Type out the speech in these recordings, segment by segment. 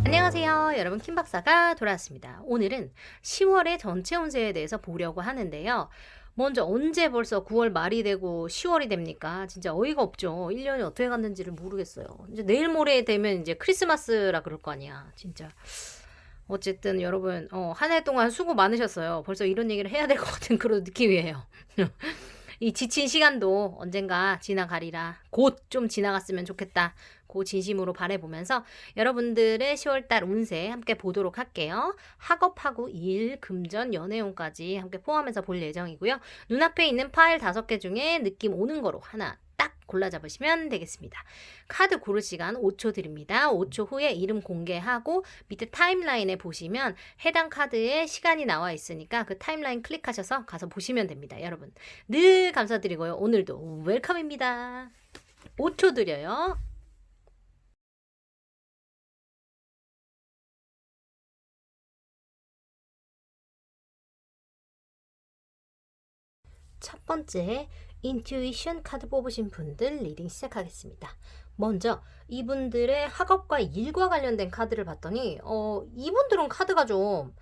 안녕하세요. 여러분 킴박사가 돌아왔습니다. 오늘은 10월의 전체 운세에 대해서 보려고 하는데요. 먼저 언제 벌써 9월 말이 되고 10월이 됩니까? 진짜 어이가 없죠. 1년이 어떻게 갔는지를 모르겠어요. 이제 내일 모레 되면 이제 크리스마스라 그럴 거 아니야. 진짜. 어쨌든 여러분 한 해 동안 수고 많으셨어요. 벌써 이런 얘기를 해야 될 것 같은 그런 느낌이에요. 이 지친 시간도 언젠가 지나가리라. 곧 좀 지나갔으면 좋겠다. 고 진심으로 바라보면서 여러분들의 10월달 운세 함께 보도록 할게요. 학업하고 일, 금전, 연애운까지 함께 포함해서 볼 예정이고요. 눈앞에 있는 파일 5개 중에 느낌 오는 거로 하나 딱 골라 잡으시면 되겠습니다. 카드 고를 시간 5초 드립니다. 5초 후에 이름 공개하고 밑에 타임라인에 보시면 해당 카드에 시간이 나와 있으니까 그 타임라인 클릭하셔서 가서 보시면 됩니다. 여러분 늘 감사드리고요. 오늘도 웰컴입니다. 5초 드려요. 첫 번째 인투이션 카드 뽑으신 분들 리딩 시작하겠습니다. 먼저 이분들의 학업과 일과 관련된 카드를 봤더니 이분들은 카드가 좀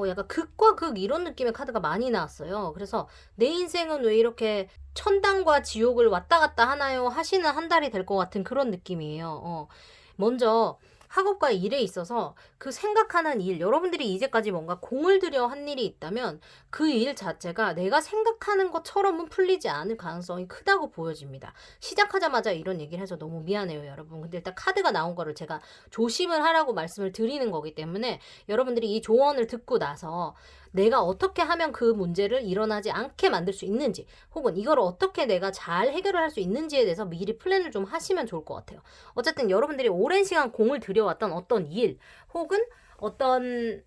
약간 극과 극 이런 느낌의 카드가 많이 나왔어요. 그래서 내 인생은 왜 이렇게 천당과 지옥을 왔다 갔다 하나요? 하시는 한 달이 될 것 같은 그런 느낌이에요. 먼저 학업과 일에 있어서 그 생각하는 일, 여러분들이 이제까지 뭔가 공을 들여 한 일이 있다면 그 일 자체가 내가 생각하는 것처럼은 풀리지 않을 가능성이 크다고 보여집니다. 시작하자마자 이런 얘기를 해서 너무 미안해요, 여러분. 근데 일단 카드가 나온 거를 제가 조심을 하라고 말씀을 드리는 거기 때문에 여러분들이 이 조언을 듣고 나서 내가 어떻게 하면 그 문제를 일어나지 않게 만들 수 있는지 혹은 이걸 어떻게 내가 잘 해결을 할 수 있는지에 대해서 미리 플랜을 좀 하시면 좋을 것 같아요. 어쨌든 여러분들이 오랜 시간 공을 들여왔던 어떤 일 혹은 어떤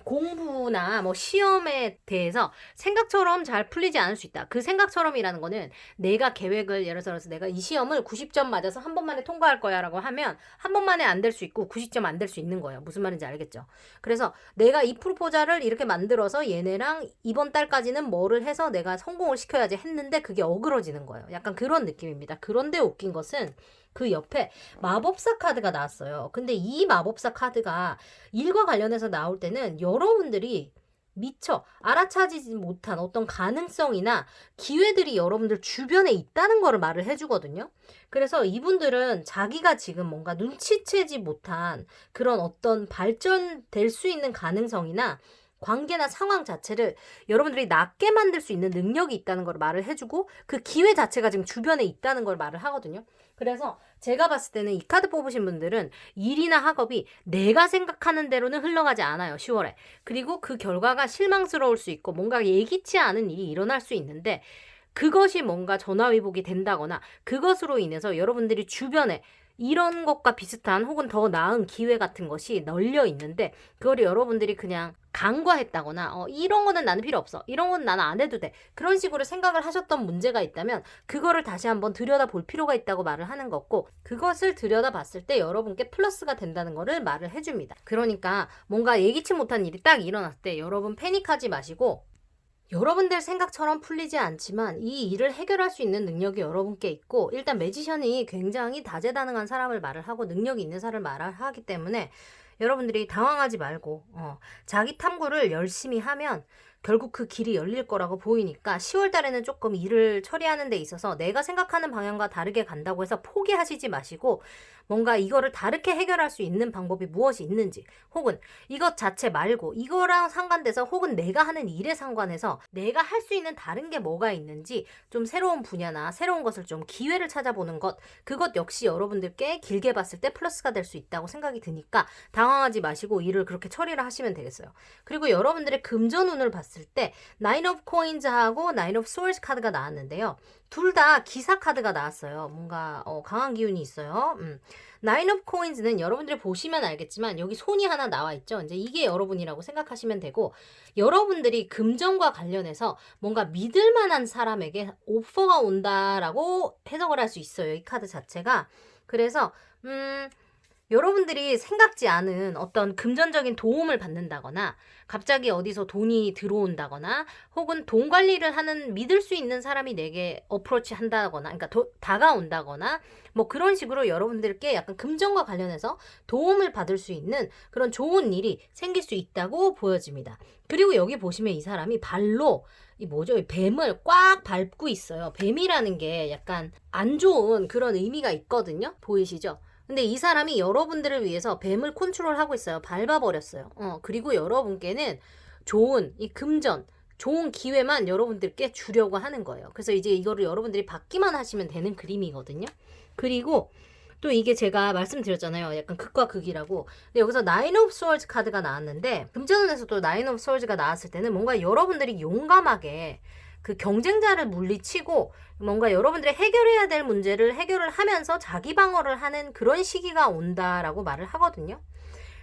공부나 뭐 시험에 대해서 생각처럼 잘 풀리지 않을 수 있다. 그 생각처럼이라는 거는 내가 계획을 예를 들어서 내가 이 시험을 90점 맞아서 한 번만에 통과할 거야 라고 하면 한 번만에 안 될 수 있고 90점 안 될 수 있는 거예요. 무슨 말인지 알겠죠? 그래서 내가 이 프로포자를 이렇게 만들어서 얘네랑 이번 달까지는 뭐를 해서 내가 성공을 시켜야지 했는데 그게 어그러지는 거예요. 약간 그런 느낌입니다. 그런데 웃긴 것은 그 옆에 마법사 카드가 나왔어요. 근데 이 마법사 카드가 일과 관련해서 나올 때는 여러분들이 미처 알아차지지 못한 어떤 가능성이나 기회들이 여러분들 주변에 있다는 거를 말을 해주거든요. 그래서 이분들은 자기가 지금 뭔가 눈치채지 못한 그런 어떤 발전될 수 있는 가능성이나 관계나 상황 자체를 여러분들이 낫게 만들 수 있는 능력이 있다는 걸 말을 해주고 그 기회 자체가 지금 주변에 있다는 걸 말을 하거든요. 그래서 제가 봤을 때는 이 카드 뽑으신 분들은 일이나 학업이 내가 생각하는 대로는 흘러가지 않아요. 10월에. 그리고 그 결과가 실망스러울 수 있고 뭔가 예기치 않은 일이 일어날 수 있는데 그것이 뭔가 전화위복이 된다거나 그것으로 인해서 여러분들이 주변에 이런 것과 비슷한 혹은 더 나은 기회 같은 것이 널려 있는데 그걸 여러분들이 그냥 간과했다거나 이런 거는 나는 필요 없어. 이런 건 나는 안 해도 돼. 그런 식으로 생각을 하셨던 문제가 있다면 그거를 다시 한번 들여다볼 필요가 있다고 말을 하는 거고 그것을 들여다봤을 때 여러분께 플러스가 된다는 거를 말을 해줍니다. 그러니까 뭔가 예기치 못한 일이 딱 일어났을 때 여러분 패닉하지 마시고 여러분들 생각처럼 풀리지 않지만 이 일을 해결할 수 있는 능력이 여러분께 있고 일단 매지션이 굉장히 다재다능한 사람을 말을 하고 능력이 있는 사람을 말을 하기 때문에 여러분들이 당황하지 말고 자기 탐구를 열심히 하면 결국 그 길이 열릴 거라고 보이니까 10월 달에는 조금 일을 처리하는 데 있어서 내가 생각하는 방향과 다르게 간다고 해서 포기하시지 마시고 뭔가 이거를 다르게 해결할 수 있는 방법이 무엇이 있는지 혹은 이것 자체 말고 이거랑 상관돼서 혹은 내가 하는 일에 상관해서 내가 할 수 있는 다른 게 뭐가 있는지 좀 새로운 분야나 새로운 것을 좀 기회를 찾아보는 것 그것 역시 여러분들께 길게 봤을 때 플러스가 될 수 있다고 생각이 드니까 당황하지 마시고 일을 그렇게 처리를 하시면 되겠어요. 그리고 여러분들의 금전운을 봤을 때 나인 오브 코인즈하고 나인 오브 소울스 카드가 나왔는데요. 둘 다 기사 카드가 나왔어요. 뭔가 강한 기운이 있어요. 나인 오브 코인즈는 여러분들이 보시면 알겠지만 여기 손이 하나 나와 있죠. 이제 이게 여러분이라고 생각하시면 되고 여러분들이 금전과 관련해서 뭔가 믿을 만한 사람에게 오퍼가 온다라고 해석을 할 수 있어요. 이 카드 자체가. 그래서 여러분들이 생각지 않은 어떤 금전적인 도움을 받는다거나 갑자기 어디서 돈이 들어온다거나 혹은 돈 관리를 하는 믿을 수 있는 사람이 내게 어프로치 한다거나 그러니까 다가온다거나 뭐 그런 식으로 여러분들께 약간 금전과 관련해서 도움을 받을 수 있는 그런 좋은 일이 생길 수 있다고 보여집니다. 그리고 여기 보시면 이 사람이 발로 이 뭐죠? 이 뱀을 꽉 밟고 있어요. 뱀이라는 게 약간 안 좋은 그런 의미가 있거든요. 보이시죠? 근데 이 사람이 여러분들을 위해서 뱀을 컨트롤하고 있어요. 밟아버렸어요. 그리고 여러분께는 좋은 이 금전, 좋은 기회만 여러분들께 주려고 하는 거예요. 그래서 이제 이거를 여러분들이 받기만 하시면 되는 그림이거든요. 그리고 또 이게 제가 말씀드렸잖아요. 약간 극과 극이라고. 근데 여기서 나인 오브 스월즈 카드가 나왔는데 금전운에서도 나인 오브 스월즈가 나왔을 때는 뭔가 여러분들이 용감하게 그 경쟁자를 물리치고 뭔가 여러분들이 해결해야 될 문제를 해결을 하면서 자기 방어를 하는 그런 시기가 온다라고 말을 하거든요.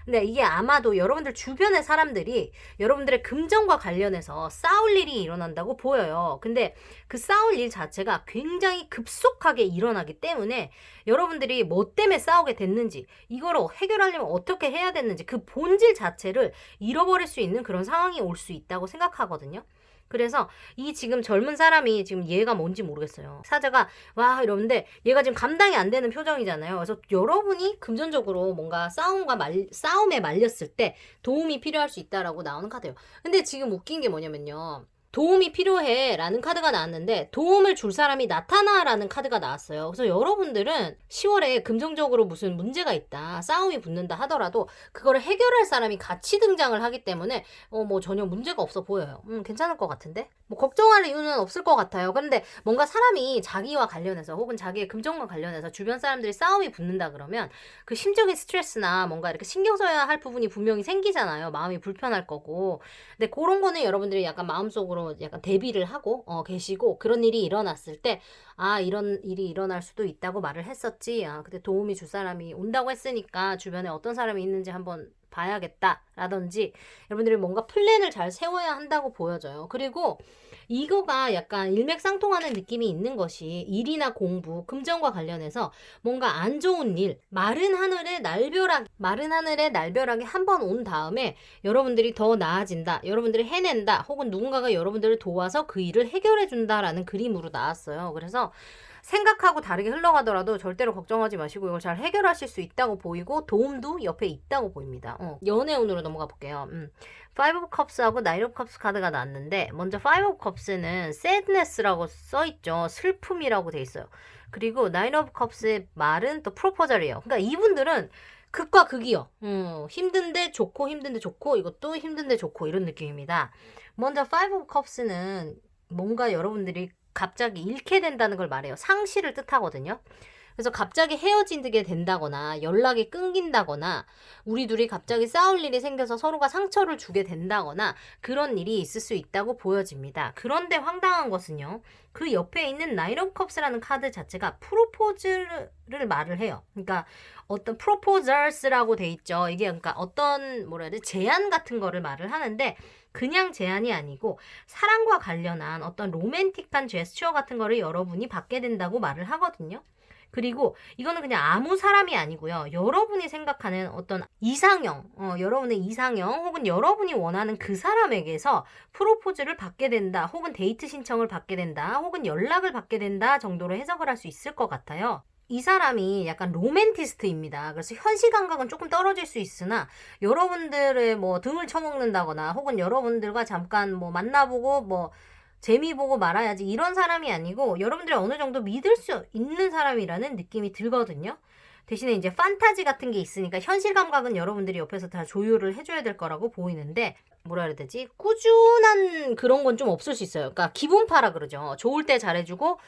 근데 이게 아마도 여러분들 주변의 사람들이 여러분들의 금전과 관련해서 싸울 일이 일어난다고 보여요. 근데 그 싸울 일 자체가 굉장히 급속하게 일어나기 때문에 여러분들이 뭐 때문에 싸우게 됐는지 이거를 해결하려면 어떻게 해야 됐는지 그 본질 자체를 잃어버릴 수 있는 그런 상황이 올 수 있다고 생각하거든요. 그래서 이 지금 젊은 사람이 지금 얘가 뭔지 모르겠어요. 사자가 와 이러는데 얘가 지금 감당이 안 되는 표정이잖아요. 그래서 여러분이 금전적으로 뭔가 싸움에 말렸을 때 도움이 필요할 수 있다라고 나오는 카드예요. 근데 지금 웃긴 게 뭐냐면요. 도움이 필요해 라는 카드가 나왔는데 도움을 줄 사람이 나타나 라는 카드가 나왔어요. 그래서 여러분들은 10월에 금전적으로 무슨 문제가 있다, 싸움이 붙는다 하더라도 그거를 해결할 사람이 같이 등장을 하기 때문에 뭐 전혀 문제가 없어 보여요. 괜찮을 것 같은데? 뭐 걱정할 이유는 없을 것 같아요. 그런데 뭔가 사람이 자기와 관련해서 혹은 자기의 금전과 관련해서 주변 사람들이 싸움이 붙는다 그러면 그 심적인 스트레스나 뭔가 이렇게 신경 써야 할 부분이 분명히 생기잖아요. 마음이 불편할 거고. 근데 그런 거는 여러분들이 약간 마음속으로 약간 대비를 하고 계시고 그런 일이 일어났을 때 이런 일이 일어날 수도 있다고 말을 했었지. 근데 도움이 줄 사람이 온다고 했으니까 주변에 어떤 사람이 있는지 한번 봐야겠다 라든지 여러분들이 뭔가 플랜을 잘 세워야 한다고 보여져요. 그리고 이거가 약간 일맥상통하는 느낌이 있는 것이 일이나 공부, 금전과 관련해서 뭔가 안 좋은 일, 마른 하늘에 날벼락이 한 번 온 다음에 여러분들이 더 나아진다, 여러분들이 해낸다, 혹은 누군가가 여러분들을 도와서 그 일을 해결해 준다라는 그림으로 나왔어요. 그래서 생각하고 다르게 흘러가더라도 절대로 걱정하지 마시고 이걸 잘 해결하실 수 있다고 보이고 도움도 옆에 있다고 보입니다. 연애운으로 넘어가 볼게요. Five of Cups하고 Nine of Cups 카드가 나왔는데 먼저 Five of Cups는 sadness라고 써있죠. 슬픔이라고 돼 있어요. 그리고 Nine of Cups의 말은 또 프로포절이에요. 그러니까 이분들은 극과 극이요. 힘든데 좋고 힘든데 좋고 이것도 힘든데 좋고 이런 느낌입니다. 먼저 Five of Cups는 뭔가 여러분들이 갑자기 잃게 된다는 걸 말해요. 상실을 뜻하거든요. 그래서 갑자기 헤어지게 된다거나 연락이 끊긴다거나 우리 둘이 갑자기 싸울 일이 생겨서 서로가 상처를 주게 된다거나 그런 일이 있을 수 있다고 보여집니다. 그런데 황당한 것은요. 그 옆에 있는 나인 오브 컵스라는 카드 자체가 프로포즈를 말을 해요. 그러니까 어떤 프로포저스라고 돼 있죠. 이게 그러니까 어떤 뭐라 해야 돼? 제안 같은 거를 말을 하는데 그냥 제안이 아니고 사랑과 관련한 어떤 로맨틱한 제스처 같은 거를 여러분이 받게 된다고 말을 하거든요. 그리고 이거는 그냥 아무 사람이 아니고요. 여러분이 생각하는 어떤 이상형, 여러분의 이상형 혹은 여러분이 원하는 그 사람에게서 프로포즈를 받게 된다, 혹은 데이트 신청을 받게 된다, 혹은 연락을 받게 된다 정도로 해석을 할 수 있을 것 같아요. 이 사람이 약간 로맨티스트입니다. 그래서 현실 감각은 조금 떨어질 수 있으나 여러분들의 뭐 등을 쳐먹는다거나 혹은 여러분들과 잠깐 뭐 만나보고 뭐 재미 보고 말아야지 이런 사람이 아니고 여러분들이 어느 정도 믿을 수 있는 사람이라는 느낌이 들거든요. 대신에 이제 판타지 같은 게 있으니까 현실 감각은 여러분들이 옆에서 다 조율을 해줘야 될 거라고 보이는데 뭐라 그래야 되지? 꾸준한 그런 건 좀 없을 수 있어요. 그러니까 기분파라 그러죠. 좋을 때 잘해주고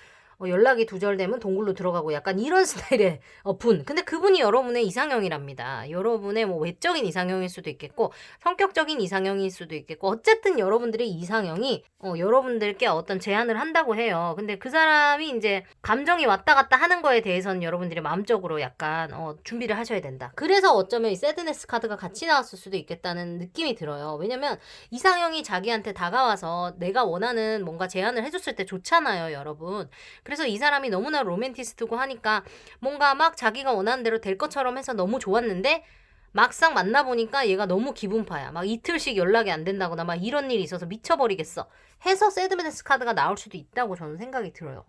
연락이 두절되면 동굴로 들어가고 약간 이런 스타일의 분. 근데 그분이 여러분의 이상형이랍니다. 여러분의 뭐 외적인 이상형일 수도 있겠고 성격적인 이상형일 수도 있겠고 어쨌든 여러분들의 이상형이 여러분들께 어떤 제안을 한다고 해요. 근데 그 사람이 이제 감정이 왔다 갔다 하는 거에 대해서는 여러분들이 마음적으로 약간 준비를 하셔야 된다. 그래서 어쩌면 이 새드네스 카드가 같이 나왔을 수도 있겠다는 느낌이 들어요. 왜냐면 이상형이 자기한테 다가와서 내가 원하는 뭔가 제안을 해줬을 때 좋잖아요, 여러분. 그래서 이 사람이 너무나 로맨티스트고 하니까 뭔가 막 자기가 원하는 대로 될 것처럼 해서 너무 좋았는데 막상 만나보니까 얘가 너무 기분파야. 막 이틀씩 연락이 안 된다거나 막 이런 일이 있어서 미쳐버리겠어. 해서 새드메스 카드가 나올 수도 있다고 저는 생각이 들어요.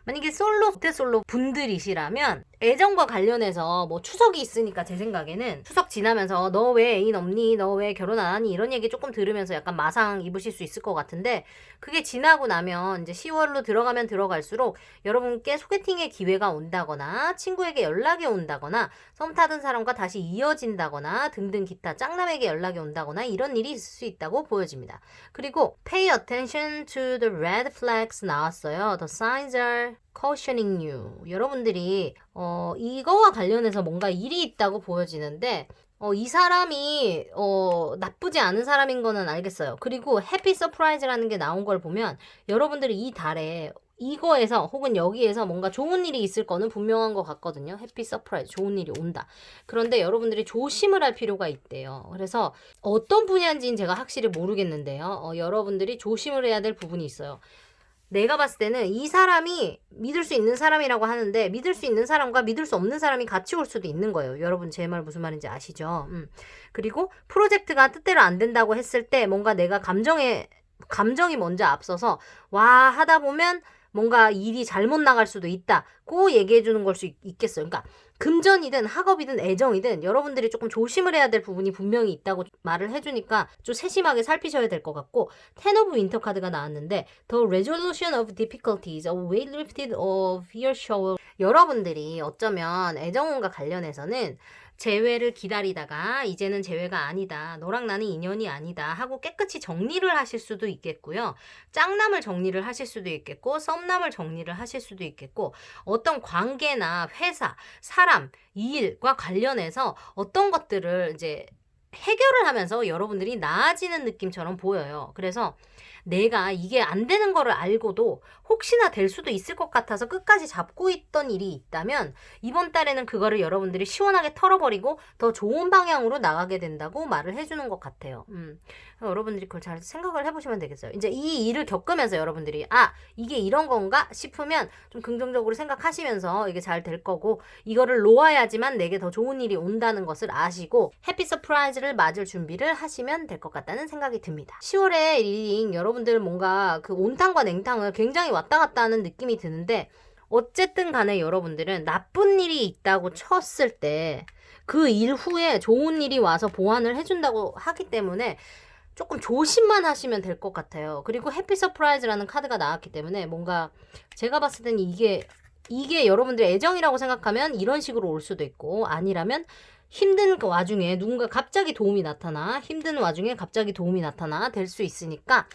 만약에 모태솔로 분들이시라면 애정과 관련해서 뭐 추석이 있으니까 제 생각에는 추석 지나면서 너 왜 애인 없니? 너 왜 결혼 안 하니? 이런 얘기 조금 들으면서 약간 마상 입으실 수 있을 것 같은데 그게 지나고 나면 이제 10월로 들어가면 들어갈수록 여러분께 소개팅의 기회가 온다거나 친구에게 연락이 온다거나 썸 타던 사람과 다시 이어진다거나 등등 기타 짝남에게 연락이 온다거나 이런 일이 있을 수 있다고 보여집니다. 그리고 pay attention to the red flags 나왔어요. The signs are cautioning you. 여러분들이 이거와 관련해서 뭔가 일이 있다고 보여지는데 이 사람이 나쁘지 않은 사람인 거는 알겠어요. 그리고 해피 서프라이즈라는 게 나온 걸 보면 여러분들이 이 달에 이거에서 혹은 여기에서 뭔가 좋은 일이 있을 거는 분명한 것 같거든요. 해피 서프라이즈, 좋은 일이 온다. 그런데 여러분들이 조심을 할 필요가 있대요. 그래서 어떤 분야인지는 제가 확실히 모르겠는데요. 여러분들이 조심을 해야 될 부분이 있어요. 내가 봤을 때는 이 사람이 믿을 수 있는 사람이라고 하는데 믿을 수 있는 사람과 믿을 수 없는 사람이 같이 올 수도 있는 거예요. 여러분 제 말 무슨 말인지 아시죠? 그리고 프로젝트가 뜻대로 안 된다고 했을 때 뭔가 내가 감정이 먼저 앞서서 와 하다 보면 뭔가 일이 잘못 나갈 수도 있다고 얘기해 주는 걸 수 있겠어요. 그러니까 금전이든 학업이든 애정이든 여러분들이 조금 조심을 해야 될 부분이 분명히 있다고 말을 해주니까 좀 세심하게 살피셔야 될 것 같고 Ten of Winter 카드가 나왔는데 The resolution of difficulties, a weight lifted off your shoulder. 여러분들이 어쩌면 애정운과 관련해서는 재회를 기다리다가 이제는 재회가 아니다. 너랑 나는 인연이 아니다. 하고 깨끗이 정리를 하실 수도 있겠고요. 짝남을 정리를 하실 수도 있겠고 썸남을 정리를 하실 수도 있겠고 어떤 관계나 회사, 사람, 일과 관련해서 어떤 것들을 이제 해결을 하면서 여러분들이 나아지는 느낌처럼 보여요. 그래서 내가 이게 안 되는 거를 알고도 혹시나 될 수도 있을 것 같아서 끝까지 잡고 있던 일이 있다면 이번 달에는 그거를 여러분들이 시원하게 털어버리고 더 좋은 방향으로 나가게 된다고 말을 해주는 것 같아요. 여러분들이 그걸 잘 생각을 해보시면 되겠어요. 이제 이 일을 겪으면서 여러분들이 이게 이런 건가 싶으면 좀 긍정적으로 생각하시면서 이게 잘 될 거고 이거를 놓아야지만 내게 더 좋은 일이 온다는 것을 아시고 해피 서프라이즈를 맞을 준비를 하시면 될 것 같다는 생각이 듭니다. 10월에 리딩 여러분들 뭔가 그 온탕과 냉탕을 굉장히 왔다 갔다 하는 느낌이 드는데 어쨌든 간에 여러분들은 나쁜 일이 있다고 쳤을 때 그 일 후에 좋은 일이 와서 보완을 해준다고 하기 때문에 조금 조심만 하시면 될 것 같아요. 그리고 해피 서프라이즈라는 카드가 나왔기 때문에 뭔가 제가 봤을 때는 이게 여러분들의 애정이라고 생각하면 이런 식으로 올 수도 있고 아니라면 힘든 와중에 누군가 갑자기 도움이 나타나 힘든 와중에 갑자기 도움이 나타나 될 수 있으니까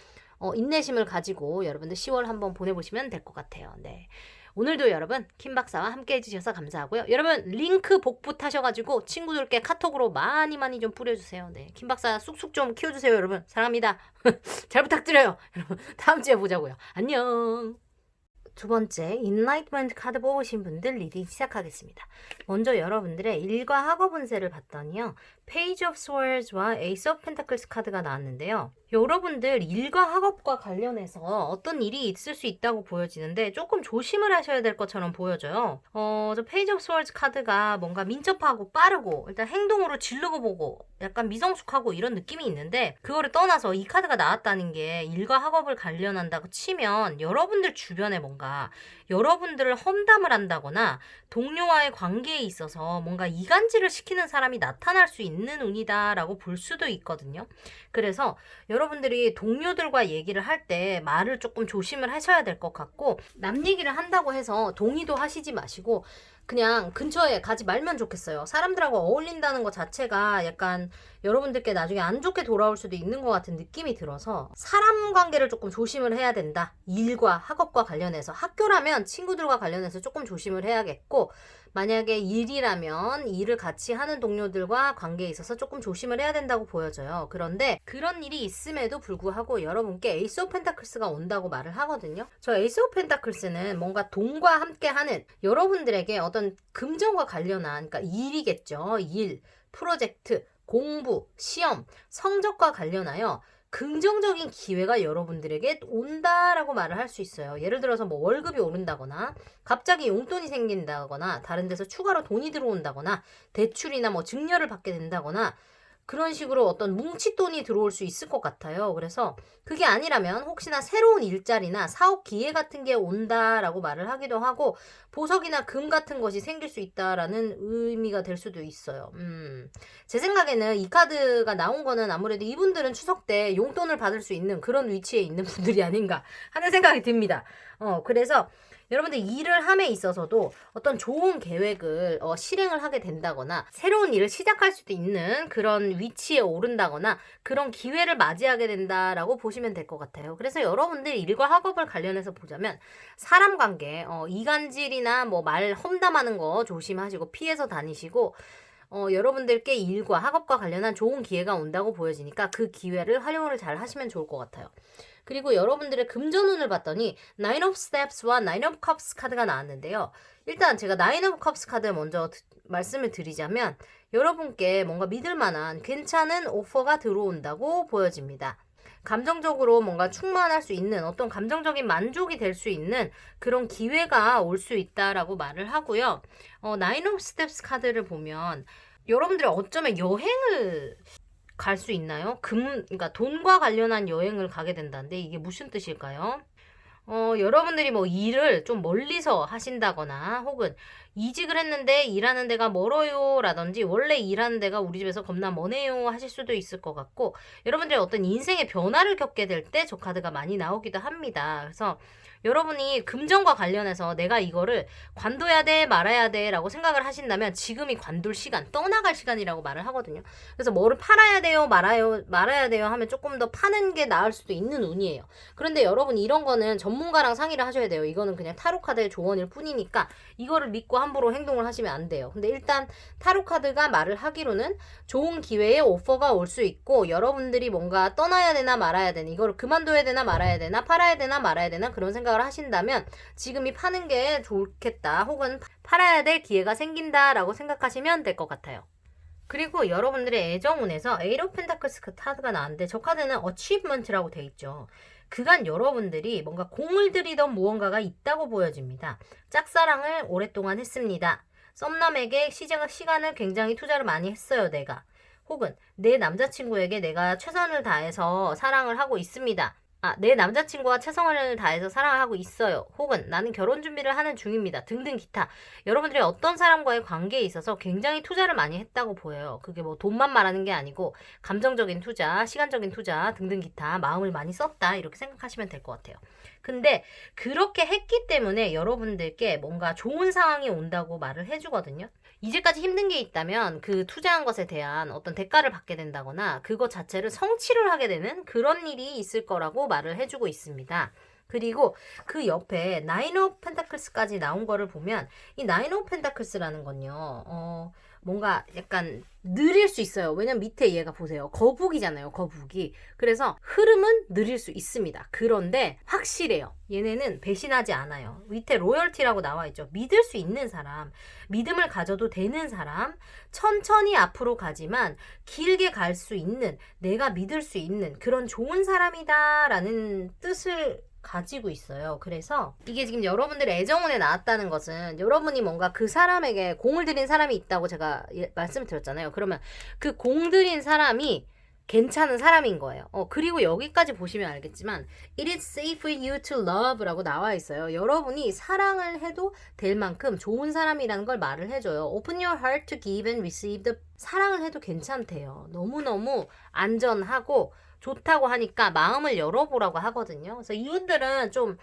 인내심을 가지고 여러분들 10월 한번 보내보시면 될 것 같아요. 네. 오늘도 여러분 킴 박사와 함께 해주셔서 감사하고요. 여러분 링크 복부 타셔가지고 친구들께 카톡으로 많이 좀 뿌려주세요. 네, 킴 박사 쑥쑥 좀 키워주세요. 여러분 사랑합니다. 잘 부탁드려요. 여러분 다음 주에 보자고요. 안녕. 두 번째 인라이트먼트 카드 뽑으신 분들 리딩 시작하겠습니다. 먼저 여러분들의 일과 학업 운세를 봤더니요. Page of Swords와 Ace of Pentacles 카드가 나왔는데요. 여러분들 일과 학업과 관련해서 어떤 일이 있을 수 있다고 보여지는데 조금 조심을 하셔야 될 것처럼 보여져요. 저 Page of Swords 카드가 뭔가 민첩하고 빠르고 일단 행동으로 지르고 보고 약간 미성숙하고 이런 느낌이 있는데 그거를 떠나서 이 카드가 나왔다는 게 일과 학업을 관련한다고 치면 여러분들 주변에 뭔가 여러분들을 험담을 한다거나 동료와의 관계에 있어서 뭔가 이간질을 시키는 사람이 나타날 수 있는 운이다라고 볼 수도 있거든요. 그래서 여러분들이 동료들과 얘기를 할 때 말을 조금 조심을 하셔야 될 것 같고 남 얘기를 한다고 해서 동의도 하시지 마시고 그냥 근처에 가지 말면 좋겠어요. 사람들하고 어울린다는 것 자체가 약간 여러분들께 나중에 안 좋게 돌아올 수도 있는 것 같은 느낌이 들어서 사람 관계를 조금 조심을 해야 된다. 일과 학업과 관련해서 학교라면 친구들과 관련해서 조금 조심을 해야겠고 만약에 일이라면 일을 같이 하는 동료들과 관계에 있어서 조금 조심을 해야 된다고 보여져요. 그런데 그런 일이 있음에도 불구하고 여러분께 에이스 오브 펜타클스가 온다고 말을 하거든요. 저 에이스 오브 펜타클스는 뭔가 돈과 함께하는 여러분들에게 어떤 금전과 관련한 그러니까 일이겠죠. 일, 프로젝트, 공부, 시험, 성적과 관련하여 긍정적인 기회가 여러분들에게 온다라고 말을 할 수 있어요. 예를 들어서 뭐 월급이 오른다거나 갑자기 용돈이 생긴다거나 다른 데서 추가로 돈이 들어온다거나 대출이나 뭐 증여를 받게 된다거나 그런 식으로 어떤 뭉칫돈이 들어올 수 있을 것 같아요. 그래서 그게 아니라면 혹시나 새로운 일자리나 사업 기회 같은 게 온다라고 말을 하기도 하고 보석이나 금 같은 것이 생길 수 있다라는 의미가 될 수도 있어요. 제 생각에는 이 카드가 나온 거는 아무래도 이분들은 추석 때 용돈을 받을 수 있는 그런 위치에 있는 분들이 아닌가 하는 생각이 듭니다. 그래서 여러분들 일을 함에 있어서도 어떤 좋은 계획을 실행을 하게 된다거나 새로운 일을 시작할 수도 있는 그런 위치에 오른다거나 그런 기회를 맞이하게 된다라고 보시면 될 것 같아요. 그래서 여러분들 일과 학업을 관련해서 보자면 사람 관계, 이간질이나 뭐 말 험담하는 거 조심하시고 피해서 다니시고 여러분들께 일과 학업과 관련한 좋은 기회가 온다고 보여지니까 그 기회를 활용을 잘 하시면 좋을 것 같아요. 그리고 여러분들의 금전운을 봤더니 Nine of Steps와 Nine of Cups 카드가 나왔는데요. 일단 제가 Nine of Cups 카드 먼저 말씀을 드리자면 여러분께 뭔가 믿을 만한 괜찮은 오퍼가 들어온다고 보여집니다. 감정적으로 뭔가 충만할 수 있는 어떤 감정적인 만족이 될 수 있는 그런 기회가 올 수 있다라고 말을 하고요. Nine of Steps 카드를 보면 여러분들이 어쩌면 여행을 갈 수 있나요? 그러니까 돈과 관련한 여행을 가게 된다는데 이게 무슨 뜻일까요? 여러분들이 뭐 일을 좀 멀리서 하신다거나 혹은 이직을 했는데 일하는 데가 멀어요 라든지 원래 일하는 데가 우리 집에서 겁나 머네요 하실 수도 있을 것 같고 여러분들이 어떤 인생의 변화를 겪게 될 때 저 카드가 많이 나오기도 합니다. 그래서 여러분이 금전과 관련해서 내가 이거를 관둬야 돼 말아야 돼 라고 생각을 하신다면 지금이 관둘 시간 떠나갈 시간이라고 말을 하거든요. 그래서 뭐를 팔아야 돼요 말아야 돼요 하면 조금 더 파는 게 나을 수도 있는 운이에요. 그런데 여러분 이런 거는 전문가랑 상의를 하셔야 돼요. 이거는 그냥 타로 카드의 조언일 뿐이니까 이거를 믿고 함부로 행동을 하시면 안 돼요. 근데 일단 타로 카드가 말을 하기로는 좋은 기회에 오퍼가 올 수 있고 여러분들이 뭔가 떠나야 되나 말아야 되나 이거를 그만둬야 되나 말아야 되나 팔아야 되나 말아야 되나 그런 생각을 하신다면 지금이 파는 게 좋겠다 혹은 팔아야 될 기회가 생긴다라고 생각하시면 될 것 같아요. 그리고 여러분들의 애정운에서 에이트 오브 펜타클스 카드가 나왔는데 저 카드는 achievement라고 돼 있죠. 그간 여러분들이 뭔가 공을 들이던 무언가가 있다고 보여집니다. 짝사랑을 오랫동안 했습니다. 썸남에게 시간을 굉장히 투자를 많이 했어요, 내가. 혹은 내 남자친구에게 내가 최선을 다해서 사랑을 하고 있습니다. 내 남자친구와 최선을 다해서 사랑하고 있어요. 혹은 나는 결혼 준비를 하는 중입니다. 등등 기타. 여러분들이 어떤 사람과의 관계에 있어서 굉장히 투자를 많이 했다고 보여요. 그게 뭐 돈만 말하는 게 아니고 감정적인 투자, 시간적인 투자 등등 기타 마음을 많이 썼다 이렇게 생각하시면 될 것 같아요. 근데 그렇게 했기 때문에 여러분들께 뭔가 좋은 상황이 온다고 말을 해주거든요. 이제까지 힘든 게 있다면 그 투자한 것에 대한 어떤 대가를 받게 된다거나 그것 자체를 성취를 하게 되는 그런 일이 있을 거라고 말을 해주고 있습니다. 그리고 그 옆에 나인 오브 펜타클스까지 나온 거를 보면 이 나인 오브 펜타클스라는 건요. 뭔가 약간 느릴 수 있어요. 왜냐면 밑에 얘가 보세요. 거북이잖아요. 거북이. 그래서 흐름은 느릴 수 있습니다. 그런데 확실해요. 얘네는 배신하지 않아요. 밑에 로열티라고 나와 있죠. 믿을 수 있는 사람, 믿음을 가져도 되는 사람, 천천히 앞으로 가지만 길게 갈 수 있는, 내가 믿을 수 있는 그런 좋은 사람이다라는 뜻을 가지고 있어요. 그래서 이게 지금 여러분들의 애정운에 나왔다는 것은 여러분이 뭔가 그 사람에게 공을 들인 사람이 있다고 제가 말씀을 드렸잖아요. 그러면 그 공 들인 사람이 괜찮은 사람인 거예요. 그리고 여기까지 보시면 알겠지만 It is safe for you to love 라고 나와 있어요. 여러분이 사랑을 해도 될 만큼 좋은 사람이라는 걸 말을 해줘요. Open your heart to give and receive the 사랑을 해도 괜찮대요. 너무너무 안전하고 좋다고 하니까 마음을 열어보라고 하거든요. 그래서 이분들은 좀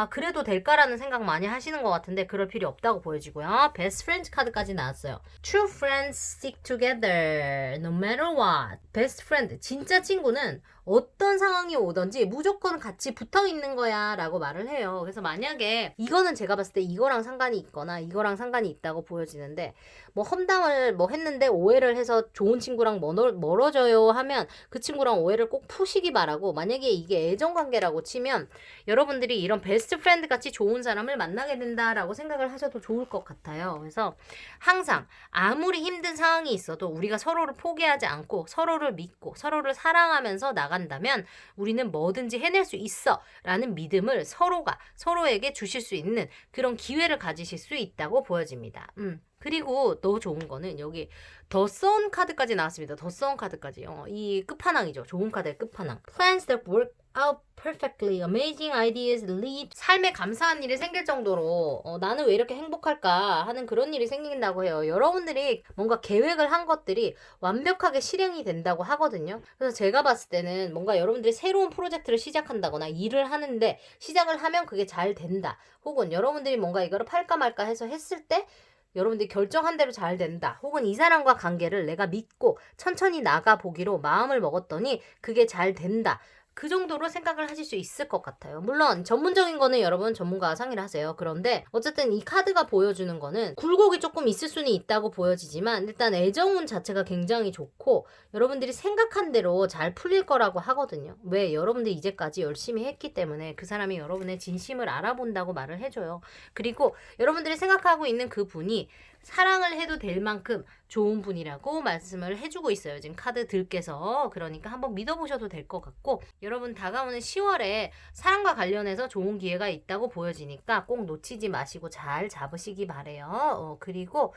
그래도 될까라는 생각 많이 하시는 것 같은데 그럴 필요 없다고 보여지고요. Best Friends 카드까지 나왔어요. True friends stick together no matter what. Best friend, 진짜 친구는 어떤 상황이 오든지 무조건 같이 붙어 있는 거야 라고 말을 해요. 그래서 만약에 이거는 제가 봤을 때 이거랑 상관이 있거나 이거랑 상관이 있다고 보여지는데 뭐 험담을 뭐 했는데 오해를 해서 좋은 친구랑 멀어져요 하면 그 친구랑 오해를 꼭 푸시기 바라고 만약에 이게 애정관계라고 치면 여러분들이 이런 베스트 프렌드 같이 좋은 사람을 만나게 된다라고 생각을 하셔도 좋을 것 같아요. 그래서 항상 아무리 힘든 상황이 있어도 우리가 서로를 포기하지 않고 서로를 믿고 서로를 사랑하면서 나가 나간다면 우리는 뭐든지 해낼 수 있어 라는 믿음을 서로가 서로에게 주실 수 있는 그런 기회를 가지실 수 있다고 보여집니다. 그리고 더 좋은 거는 여기 더 썬 카드까지 나왔습니다. 더 썬 카드까지. 이 끝판왕이죠. 좋은 카드의 끝판왕. Plans that work out perfectly. Amazing ideas lead. 삶에 감사한 일이 생길 정도로 나는 왜 이렇게 행복할까 하는 그런 일이 생긴다고 해요. 여러분들이 뭔가 계획을 한 것들이 완벽하게 실행이 된다고 하거든요. 그래서 제가 봤을 때는 뭔가 여러분들이 새로운 프로젝트를 시작한다거나 일을 하는데 시작을 하면 그게 잘 된다. 혹은 여러분들이 뭔가 이거를 팔까 말까 해서 했을 때 여러분들이 결정한 대로 잘 된다. 혹은 이 사람과 관계를 내가 믿고 천천히 나가보기로 마음을 먹었더니 그게 잘 된다. 그 정도로 생각을 하실 수 있을 것 같아요. 물론 전문적인 거는 여러분 전문가와 상의를 하세요. 그런데 어쨌든 이 카드가 보여주는 거는 굴곡이 조금 있을 수는 있다고 보여지지만 일단 애정운 자체가 굉장히 좋고 여러분들이 생각한 대로 잘 풀릴 거라고 하거든요. 왜? 여러분들이 이제까지 열심히 했기 때문에 그 사람이 여러분의 진심을 알아본다고 말을 해줘요. 그리고 여러분들이 생각하고 있는 그 분이 사랑을 해도 될 만큼 좋은 분이라고 말씀을 해주고 있어요. 지금 카드들께서. 그러니까 한번 믿어보셔도 될 것 같고 여러분 다가오는 10월에 사랑과 관련해서 좋은 기회가 있다고 보여지니까 꼭 놓치지 마시고 잘 잡으시기 바래요. 그리고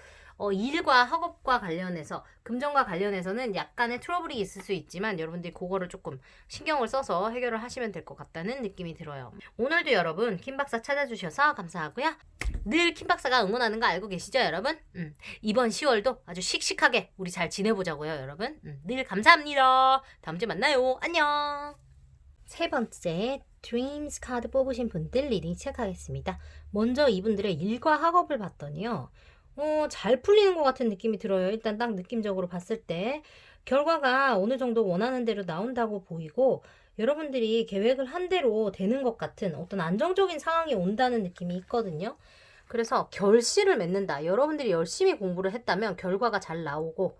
일과 학업과 관련해서 금전과 관련해서는 약간의 트러블이 있을 수 있지만 여러분들이 그거를 조금 신경을 써서 해결을 하시면 될 것 같다는 느낌이 들어요. 오늘도 여러분 킴박사 찾아주셔서 감사하고요. 늘 킴박사가 응원하는 거 알고 계시죠 여러분? 이번 10월도 아주 씩씩하게 우리 잘 지내보자고요 여러분. 늘 감사합니다. 다음 주에 만나요. 안녕. 세 번째 Dreams 카드 뽑으신 분들 리딩 시작하겠습니다. 먼저 이분들의 일과 학업을 봤더니요. 잘 풀리는 것 같은 느낌이 들어요. 일단 딱 느낌적으로 봤을 때 결과가 어느 정도 원하는 대로 나온다고 보이고 여러분들이 계획을 한 대로 되는 것 같은 어떤 안정적인 상황이 온다는 느낌이 있거든요. 그래서 결실을 맺는다. 여러분들이 열심히 공부를 했다면 결과가 잘 나오고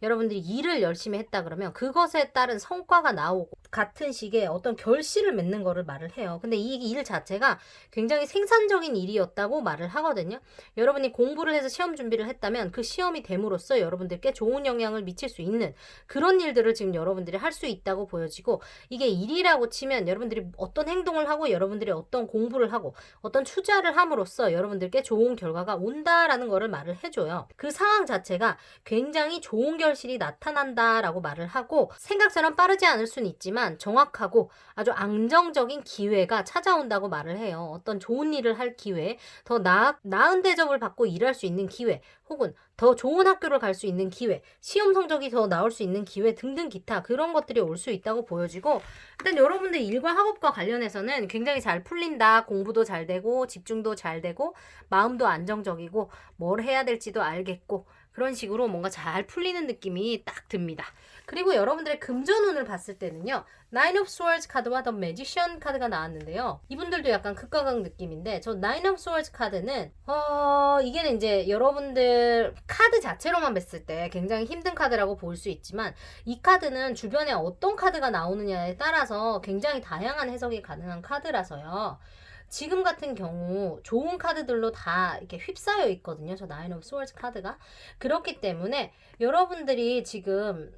여러분들이 일을 열심히 했다 그러면 그것에 따른 성과가 나오고 같은 식의 어떤 결실을 맺는 거를 말을 해요. 근데 이 일 자체가 굉장히 생산적인 일이었다고 말을 하거든요. 여러분이 공부를 해서 시험 준비를 했다면 그 시험이 됨으로써 여러분들께 좋은 영향을 미칠 수 있는 그런 일들을 지금 여러분들이 할 수 있다고 보여지고 이게 일이라고 치면 여러분들이 어떤 행동을 하고 여러분들이 어떤 공부를 하고 어떤 투자를 함으로써 여러분들께 좋은 결과가 온다라는 거를 말을 해줘요. 그 상황 자체가 굉장히 좋은 결실이 나타난다라고 말을 하고 생각처럼 빠르지 않을 수는 있지만 정확하고 아주 안정적인 기회가 찾아온다고 말을 해요. 어떤 좋은 일을 할 기회, 더 나은 대접을 받고 일할 수 있는 기회, 혹은 더 좋은 학교를 갈 수 있는 기회, 시험 성적이 더 나올 수 있는 기회 등등 기타 그런 것들이 올 수 있다고 보여지고 일단 여러분들 일과 학업과 관련해서는 굉장히 잘 풀린다. 공부도 잘 되고 집중도 잘 되고 마음도 안정적이고 뭘 해야 될지도 알겠고 그런 식으로 뭔가 잘 풀리는 느낌이 딱 듭니다. 그리고 여러분들의 금전운을 봤을 때는요. Nine of Swords 카드와 The Magician 카드가 나왔는데요. 이분들도 약간 극과 극 느낌인데 저 Nine of Swords 카드는 이게 이제 여러분들 카드 자체로만 봤을 때 굉장히 힘든 카드라고 볼 수 있지만 이 카드는 주변에 어떤 카드가 나오느냐에 따라서 굉장히 다양한 해석이 가능한 카드라서요. 지금 같은 경우 좋은 카드들로 다 이렇게 휩싸여 있거든요. 저 나인 오브 스월드 카드가. 그렇기 때문에 여러분들이 지금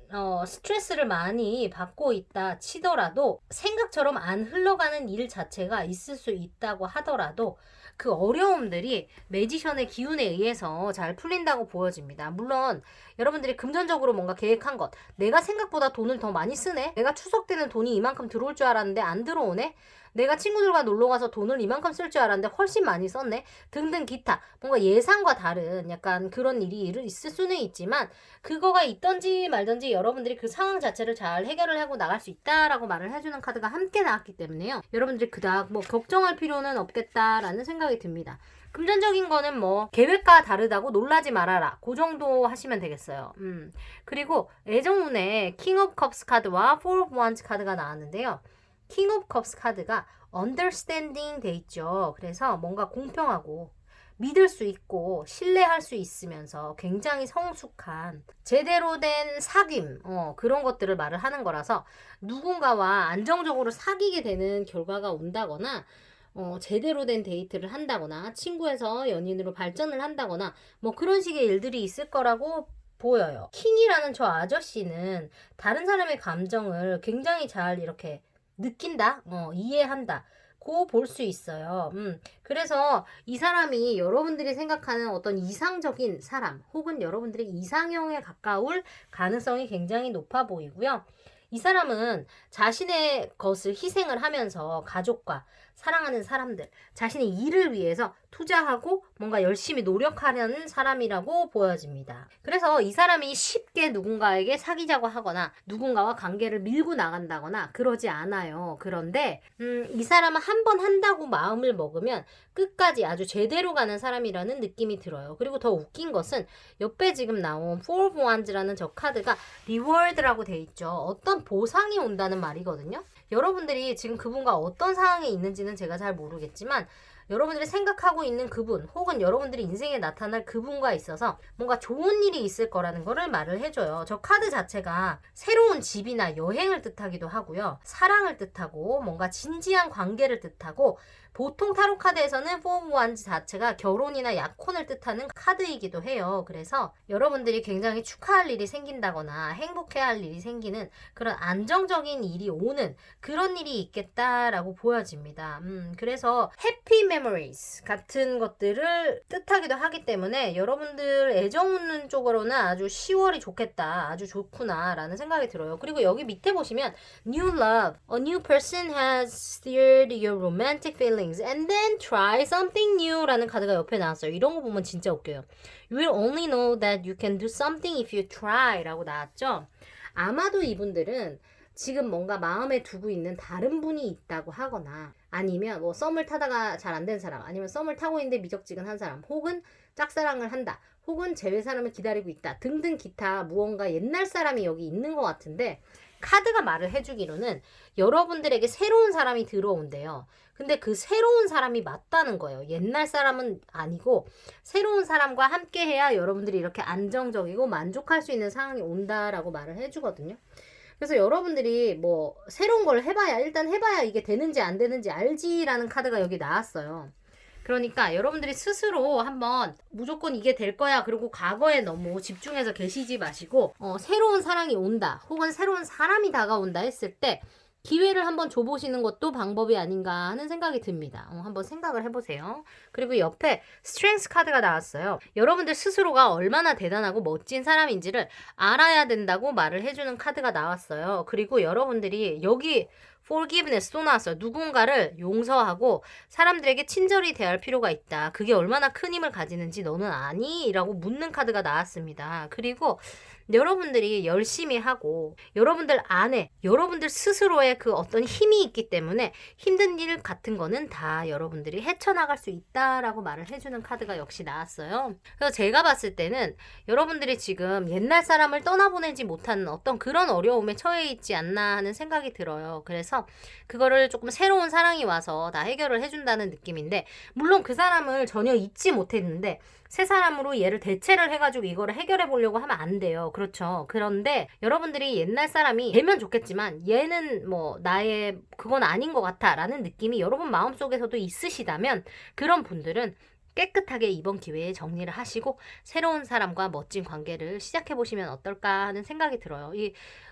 스트레스를 많이 받고 있다 치더라도 생각처럼 안 흘러가는 일 자체가 있을 수 있다고 하더라도 그 어려움들이 매지션의 기운에 의해서 잘 풀린다고 보여집니다. 물론 여러분들이 금전적으로 뭔가 계획한 것, 내가 생각보다 돈을 더 많이 쓰네? 내가 추석 때는 돈이 이만큼 들어올 줄 알았는데 안 들어오네? 내가 친구들과 놀러가서 돈을 이만큼 쓸 줄 알았는데 훨씬 많이 썼네? 등등 기타 뭔가 예상과 다른 약간 그런 일이 있을 수는 있지만 그거가 있던지 말던지 여러분들이 그 상황 자체를 잘 해결을 하고 나갈 수 있다라고 말을 해주는 카드가 함께 나왔기 때문에요. 여러분들이 그닥 뭐 걱정할 필요는 없겠다라는 생각이 듭니다. 금전적인 거는 뭐 계획과 다르다고 놀라지 말아라. 그 정도 하시면 되겠어요. 그리고 애정운에 킹 오브 컵스 카드와 포 오브 원스 카드가 나왔는데요. 킹 오브 컵스 카드가 understanding 돼 있죠. 그래서 뭔가 공평하고 믿을 수 있고 신뢰할 수 있으면서 굉장히 성숙한 제대로 된 사귐 그런 것들을 말을 하는 거라서 누군가와 안정적으로 사귀게 되는 결과가 온다거나 제대로 된 데이트를 한다거나 친구에서 연인으로 발전을 한다거나 뭐 그런 식의 일들이 있을 거라고 보여요. 킹이라는 저 아저씨는 다른 사람의 감정을 굉장히 잘 이렇게 느낀다, 이해한다. 고 볼 수 있어요. 그래서 이 사람이 여러분들이 생각하는 어떤 이상적인 사람 혹은 여러분들의 이상형에 가까울 가능성이 굉장히 높아 보이고요. 이 사람은 자신의 것을 희생을 하면서 가족과 사랑하는 사람들, 자신의 일을 위해서 투자하고 뭔가 열심히 노력하려는 사람이라고 보여집니다. 그래서 이 사람이 쉽게 누군가에게 사귀자고 하거나 누군가와 관계를 밀고 나간다거나 그러지 않아요. 그런데 이 사람은 한 번 한다고 마음을 먹으면 끝까지 아주 제대로 가는 사람이라는 느낌이 들어요. 그리고 더 웃긴 것은 옆에 지금 나온 Four of Wands라는 저 카드가 리워드라고 돼 있죠. 어떤 보상이 온다는 말이거든요. 여러분들이 지금 그분과 어떤 상황에 있는지는 제가 잘 모르겠지만 여러분들이 생각하고 있는 그분 혹은 여러분들이 인생에 나타날 그분과 있어서 뭔가 좋은 일이 있을 거라는 거를 말을 해줘요. 저 카드 자체가 새로운 집이나 여행을 뜻하기도 하고요. 사랑을 뜻하고 뭔가 진지한 관계를 뜻하고 보통 타로 카드에서는 Four of Wands 자체가 결혼이나 약혼을 뜻하는 카드이기도 해요. 그래서 여러분들이 굉장히 축하할 일이 생긴다거나 행복해할 일이 생기는 그런 안정적인 일이 오는 그런 일이 있겠다라고 보여집니다. 그래서 해피 메모리스 같은 것들을 뜻하기도 하기 때문에 여러분들 애정 웃는 쪽으로는 아주 10월이 좋겠다, 아주 좋구나 라는 생각이 들어요. 그리고 여기 밑에 보시면 New love, a new person has stirred your romantic feelings and then try something new 라는 카드가 옆에 나왔어요. 이런 거 보면 진짜 웃겨요. You will only know that you can do something if you try 라고 나왔죠. 아마도 이분들은 지금 뭔가 마음에 두고 있는 다른 분이 있다고 하거나 아니면 뭐 썸을 타다가 잘 안 된 사람, 아니면 썸을 타고 있는데 미적지근한 사람, 혹은 짝사랑을 한다, 혹은 재회 사람을 기다리고 있다 등등 기타 무언가 옛날 사람이 여기 있는 것 같은데 카드가 말을 해주기로는 여러분들에게 새로운 사람이 들어온대요. 근데 그 새로운 사람이 맞다는 거예요. 옛날 사람은 아니고 새로운 사람과 함께 해야 여러분들이 이렇게 안정적이고 만족할 수 있는 상황이 온다라고 말을 해주거든요. 그래서 여러분들이 뭐 새로운 걸 일단 해봐야 이게 되는지 안 되는지 알지라는 카드가 여기 나왔어요. 그러니까 여러분들이 스스로 한번 무조건 이게 될 거야 그리고 과거에 너무 집중해서 계시지 마시고 새로운 사랑이 온다 혹은 새로운 사람이 다가온다 했을 때 기회를 한번 줘보시는 것도 방법이 아닌가 하는 생각이 듭니다. 한번 생각을 해보세요. 그리고 옆에 스트렝스 카드가 나왔어요. 여러분들 스스로가 얼마나 대단하고 멋진 사람인지를 알아야 된다고 말을 해주는 카드가 나왔어요. 그리고 여러분들이 여기 forgiveness도 나왔어요. 누군가를 용서하고 사람들에게 친절히 대할 필요가 있다. 그게 얼마나 큰 힘을 가지는지 너는 아니? 라고 묻는 카드가 나왔습니다. 그리고 여러분들이 열심히 하고 여러분들 안에 여러분들 스스로의 그 어떤 힘이 있기 때문에 힘든 일 같은 거는 다 여러분들이 헤쳐나갈 수 있다라고 말을 해주는 카드가 역시 나왔어요. 그래서 제가 봤을 때는 여러분들이 지금 옛날 사람을 떠나보내지 못하는 어떤 그런 어려움에 처해 있지 않나 하는 생각이 들어요. 그래서 그거를 조금 새로운 사랑이 와서 다 해결을 해준다는 느낌인데 물론 그 사람을 전혀 잊지 못했는데 새 사람으로 얘를 대체를 해가지고 이거를 해결해 보려고 하면 안 돼요. 그렇죠. 그런데 여러분들이 옛날 사람이 되면 좋겠지만 얘는 뭐 나의 그건 아닌 것 같아 라는 느낌이 여러분 마음속에서도 있으시다면 그런 분들은 깨끗하게 이번 기회에 정리를 하시고 새로운 사람과 멋진 관계를 시작해 보시면 어떨까 하는 생각이 들어요.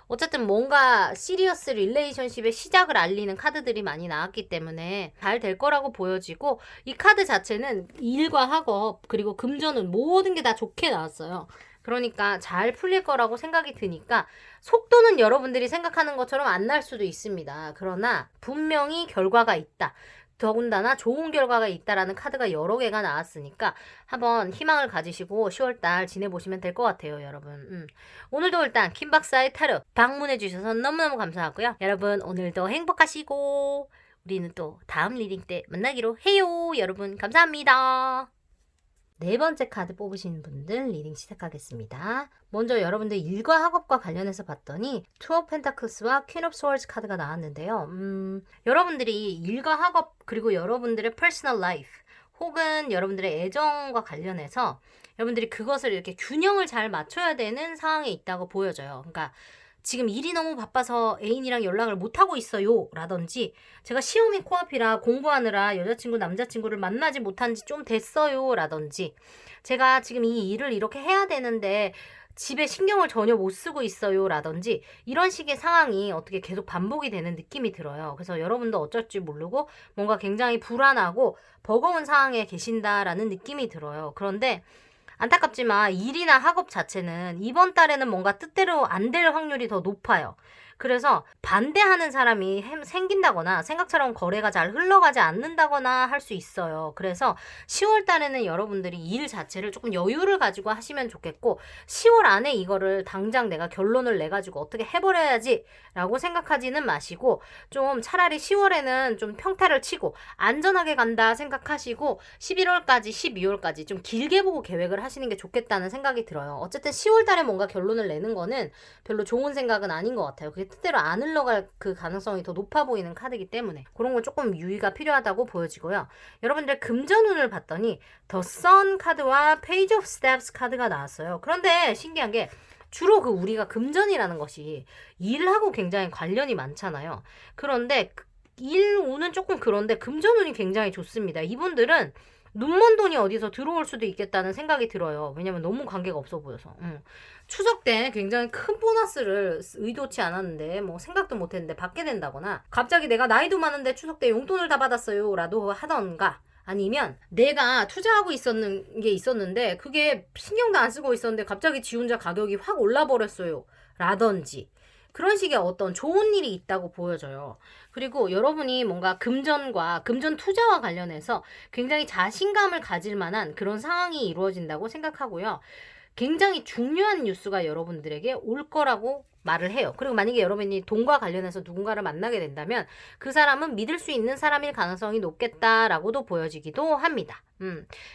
어쨌든 뭔가 시리어스 릴레이션십의 시작을 알리는 카드들이 많이 나왔기 때문에 잘 될 거라고 보여지고 이 카드 자체는 일과 학업 그리고 금전운 모든 게 다 좋게 나왔어요. 그러니까 잘 풀릴 거라고 생각이 드니까 속도는 여러분들이 생각하는 것처럼 안 날 수도 있습니다. 그러나 분명히 결과가 있다. 더군다나 좋은 결과가 있다라는 카드가 여러 개가 나왔으니까 한번 희망을 가지시고 10월달 지내보시면 될 것 같아요, 여러분. 오늘도 일단 김박사의 타로 방문해주셔서 너무너무 감사하고요. 여러분 오늘도 행복하시고 우리는 또 다음 리딩 때 만나기로 해요. 여러분 감사합니다. 네 번째 카드 뽑으신 분들 리딩 시작하겠습니다. 먼저 여러분들 일과 학업과 관련해서 봤더니 투어 펜타클스와 퀸 오브 소울즈 카드가 나왔는데요. 여러분들이 일과 학업 그리고 여러분들의 퍼스널 라이프 혹은 여러분들의 애정과 관련해서 여러분들이 그것을 이렇게 균형을 잘 맞춰야 되는 상황에 있다고 보여져요. 그러니까 지금 일이 너무 바빠서 애인이랑 연락을 못하고 있어요 라든지 제가 시험이 코앞이라 공부하느라 여자친구 남자친구를 만나지 못한 지 좀 됐어요 라든지 제가 지금 이 일을 이렇게 해야 되는데 집에 신경을 전혀 못 쓰고 있어요 라든지 이런 식의 상황이 어떻게 계속 반복이 되는 느낌이 들어요. 그래서 여러분도 어쩔 줄 모르고 뭔가 굉장히 불안하고 버거운 상황에 계신다라는 느낌이 들어요. 그런데 안타깝지만 일이나 학업 자체는 이번 달에는 뭔가 뜻대로 안 될 확률이 더 높아요. 그래서 반대하는 사람이 생긴다거나 생각처럼 거래가 잘 흘러가지 않는다거나 할 수 있어요. 그래서 10월 달에는 여러분들이 일 자체를 조금 여유를 가지고 하시면 좋겠고 10월 안에 이거를 당장 내가 결론을 내가지고 어떻게 해버려야지 라고 생각하지는 마시고 좀 차라리 10월에는 좀 평타를 치고 안전하게 간다 생각하시고 11월까지 12월까지 좀 길게 보고 계획을 하시는 게 좋겠다는 생각이 들어요. 어쨌든 10월 달에 뭔가 결론을 내는 거는 별로 좋은 생각은 아닌 것 같아요. 그게 뜻대로 안 흘러갈 그 가능성이 더 높아 보이는 카드이기 때문에 그런 건 조금 유의가 필요하다고 보여지고요. 여러분들 금전운을 봤더니 더 선 카드와 페이지 오브 스텝스 카드가 나왔어요. 그런데 신기한 게 주로 그 우리가 금전이라는 것이 일하고 굉장히 관련이 많잖아요. 그런데 일운은 조금 그런데 금전운이 굉장히 좋습니다. 이분들은 눈먼 돈이 어디서 들어올 수도 있겠다는 생각이 들어요. 왜냐면 너무 관계가 없어 보여서. 추석 때 굉장히 큰 보너스를 의도치 않았는데 뭐 생각도 못했는데 받게 된다거나 갑자기 내가 나이도 많은데 추석 때 용돈을 다 받았어요 라도 하던가 아니면 내가 투자하고 있었는 게 있었는데 그게 신경도 안 쓰고 있었는데 갑자기 지 혼자 가격이 확 올라버렸어요 라든지 그런 식의 어떤 좋은 일이 있다고 보여져요. 그리고 여러분이 뭔가 금전과 금전 투자와 관련해서 굉장히 자신감을 가질 만한 그런 상황이 이루어진다고 생각하고요. 굉장히 중요한 뉴스가 여러분들에게 올 거라고 말을 해요. 그리고 만약에 여러분이 돈과 관련해서 누군가를 만나게 된다면 그 사람은 믿을 수 있는 사람일 가능성이 높겠다라고도 보여지기도 합니다.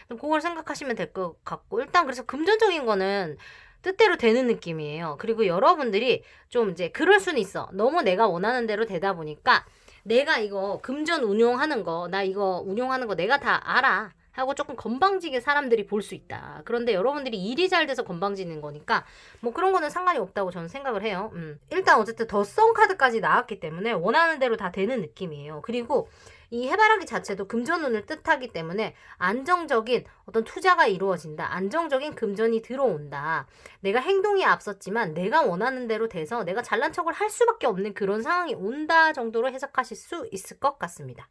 그걸 생각하시면 될 것 같고 일단 그래서 금전적인 거는 뜻대로 되는 느낌이에요. 그리고 여러분들이 좀 이제 그럴 수는 있어. 너무 내가 원하는 대로 되다 보니까 내가 이거 금전 운용하는 거, 나 이거 운용하는 거 내가 다 알아. 하고 조금 건방지게 사람들이 볼 수 있다. 그런데 여러분들이 일이 잘 돼서 건방지는 거니까 뭐 그런 거는 상관이 없다고 저는 생각을 해요. 일단 어쨌든 더 선 카드까지 나왔기 때문에 원하는 대로 다 되는 느낌이에요. 그리고 이 해바라기 자체도 금전운을 뜻하기 때문에 안정적인 어떤 투자가 이루어진다. 안정적인 금전이 들어온다. 내가 행동이 앞섰지만 내가 원하는 대로 돼서 내가 잘난 척을 할 수밖에 없는 그런 상황이 온다 정도로 해석하실 수 있을 것 같습니다.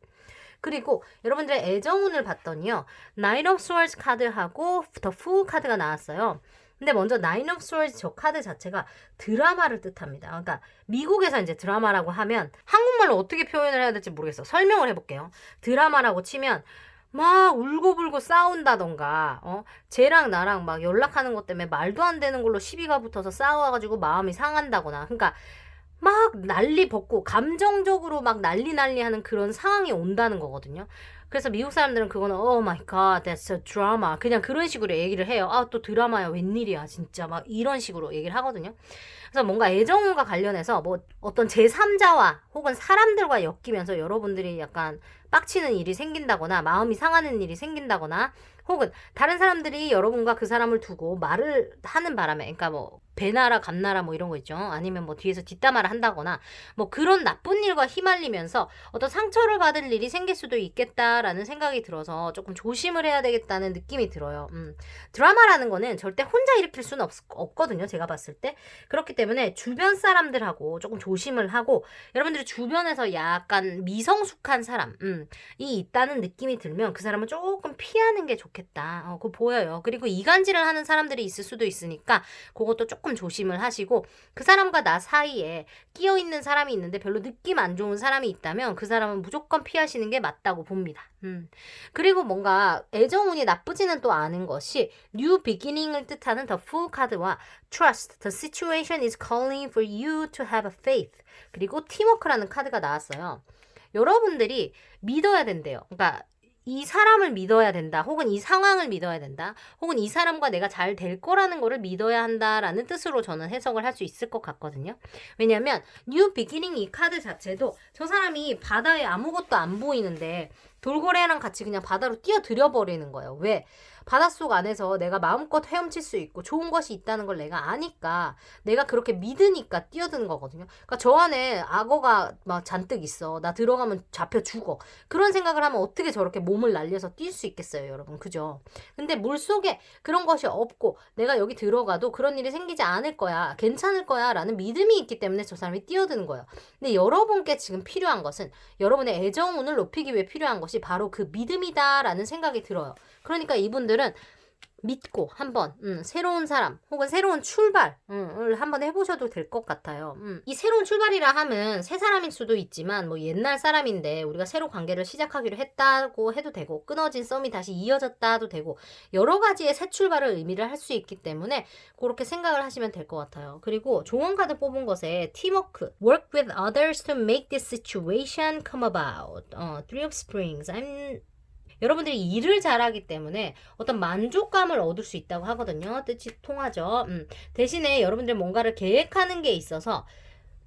그리고 여러분들의 애정운을 봤더니요. Nine of Swords 카드하고 The Fool 카드가 나왔어요. 근데 먼저 Nine of Swords 저 카드 자체가 드라마를 뜻합니다. 그러니까 미국에서 이제 드라마라고 하면 한국말로 어떻게 표현을 해야 될지 모르겠어. 설명을 해볼게요. 드라마라고 치면 막 울고불고 싸운다던가 쟤랑 나랑 막 연락하는 것 때문에 말도 안 되는 걸로 시비가 붙어서 싸워가지고 마음이 상한다거나 그러니까 막 난리 벗고 감정적으로 막 난리 하는 그런 상황이 온다는 거거든요. 그래서 미국 사람들은 그거는 Oh my god, that's a drama 그냥 그런 식으로 얘기를 해요. 아, 또 드라마야 웬일이야 진짜 막 이런 식으로 얘기를 하거든요. 그래서 뭔가 애정과 관련해서 뭐 어떤 제3자와 혹은 사람들과 엮이면서 여러분들이 약간 빡치는 일이 생긴다거나 마음이 상하는 일이 생긴다거나 혹은 다른 사람들이 여러분과 그 사람을 두고 말을 하는 바람에 그러니까 뭐 배나라 감나라 뭐 이런 거 있죠. 아니면 뭐 뒤에서 뒷담화를 한다거나 뭐 그런 나쁜 일과 휘말리면서 어떤 상처를 받을 일이 생길 수도 있겠다라는 생각이 들어서 조금 조심을 해야 되겠다는 느낌이 들어요. 드라마라는 거는 절대 혼자 일으킬 수는 없거든요. 제가 봤을 때. 그렇기 때문에 주변 사람들하고 조금 조심을 하고 여러분들이 주변에서 약간 미성숙한 사람이 있다는 느낌이 들면 그 사람은 조금 피하는 게 좋겠다. 그거 보여요. 그리고 이간질을 하는 사람들이 있을 수도 있으니까 그것도 조금 조심을 하시고 그 사람과 나 사이에 끼어있는 사람이 있는데 별로 느낌 안 좋은 사람이 있다면 그 사람은 무조건 피하시는 게 맞다고 봅니다. 그리고 뭔가 애정운이 나쁘지는 또 않은 것이 New Beginning을 뜻하는 The Fool 카드와 Trust, The situation is calling for you to have a faith 그리고 Teamwork라는 카드가 나왔어요. 여러분들이 믿어야 된대요. 그러니까 이 사람을 믿어야 된다. 혹은 이 상황을 믿어야 된다. 혹은 이 사람과 내가 잘 될 거라는 거를 믿어야 한다라는 뜻으로 저는 해석을 할 수 있을 것 같거든요. 왜냐하면 New Beginning 이 카드 자체도 저 사람이 바다에 아무것도 안 보이는데 돌고래랑 같이 그냥 바다로 뛰어들여 버리는 거예요. 왜? 바닷속 안에서 내가 마음껏 헤엄칠 수 있고 좋은 것이 있다는 걸 내가 아니까 내가 그렇게 믿으니까 뛰어드는 거거든요. 그러니까 저 안에 악어가 막 잔뜩 있어. 나 들어가면 잡혀 죽어. 그런 생각을 하면 어떻게 저렇게 몸을 날려서 뛸 수 있겠어요, 여러분. 그죠? 근데 물속에 그런 것이 없고 내가 여기 들어가도 그런 일이 생기지 않을 거야. 괜찮을 거야. 라는 믿음이 있기 때문에 저 사람이 뛰어드는 거예요. 근데 여러분께 지금 필요한 것은 여러분의 애정운을 높이기 위해 필요한 것이 바로 그 믿음이다라는 생각이 들어요. 그러니까 이분들은 믿고 한번 새로운 사람 혹은 새로운 출발을 한번 해보셔도 될 것 같아요. 이 새로운 출발이라 함은 새 사람일 수도 있지만 뭐 옛날 사람인데 우리가 새로 관계를 시작하기로 했다고 해도 되고 끊어진 썸이 다시 이어졌다도 되고 여러 가지의 새 출발을 의미를 할 수 있기 때문에 그렇게 생각을 하시면 될 것 같아요. 그리고 조언 카드 뽑은 것에 팀워크, work with others to make this situation come about. Three of Springs. 여러분들이 일을 잘하기 때문에 어떤 만족감을 얻을 수 있다고 하거든요. 뜻이 통하죠. 대신에 여러분들 뭔가를 계획하는 게 있어서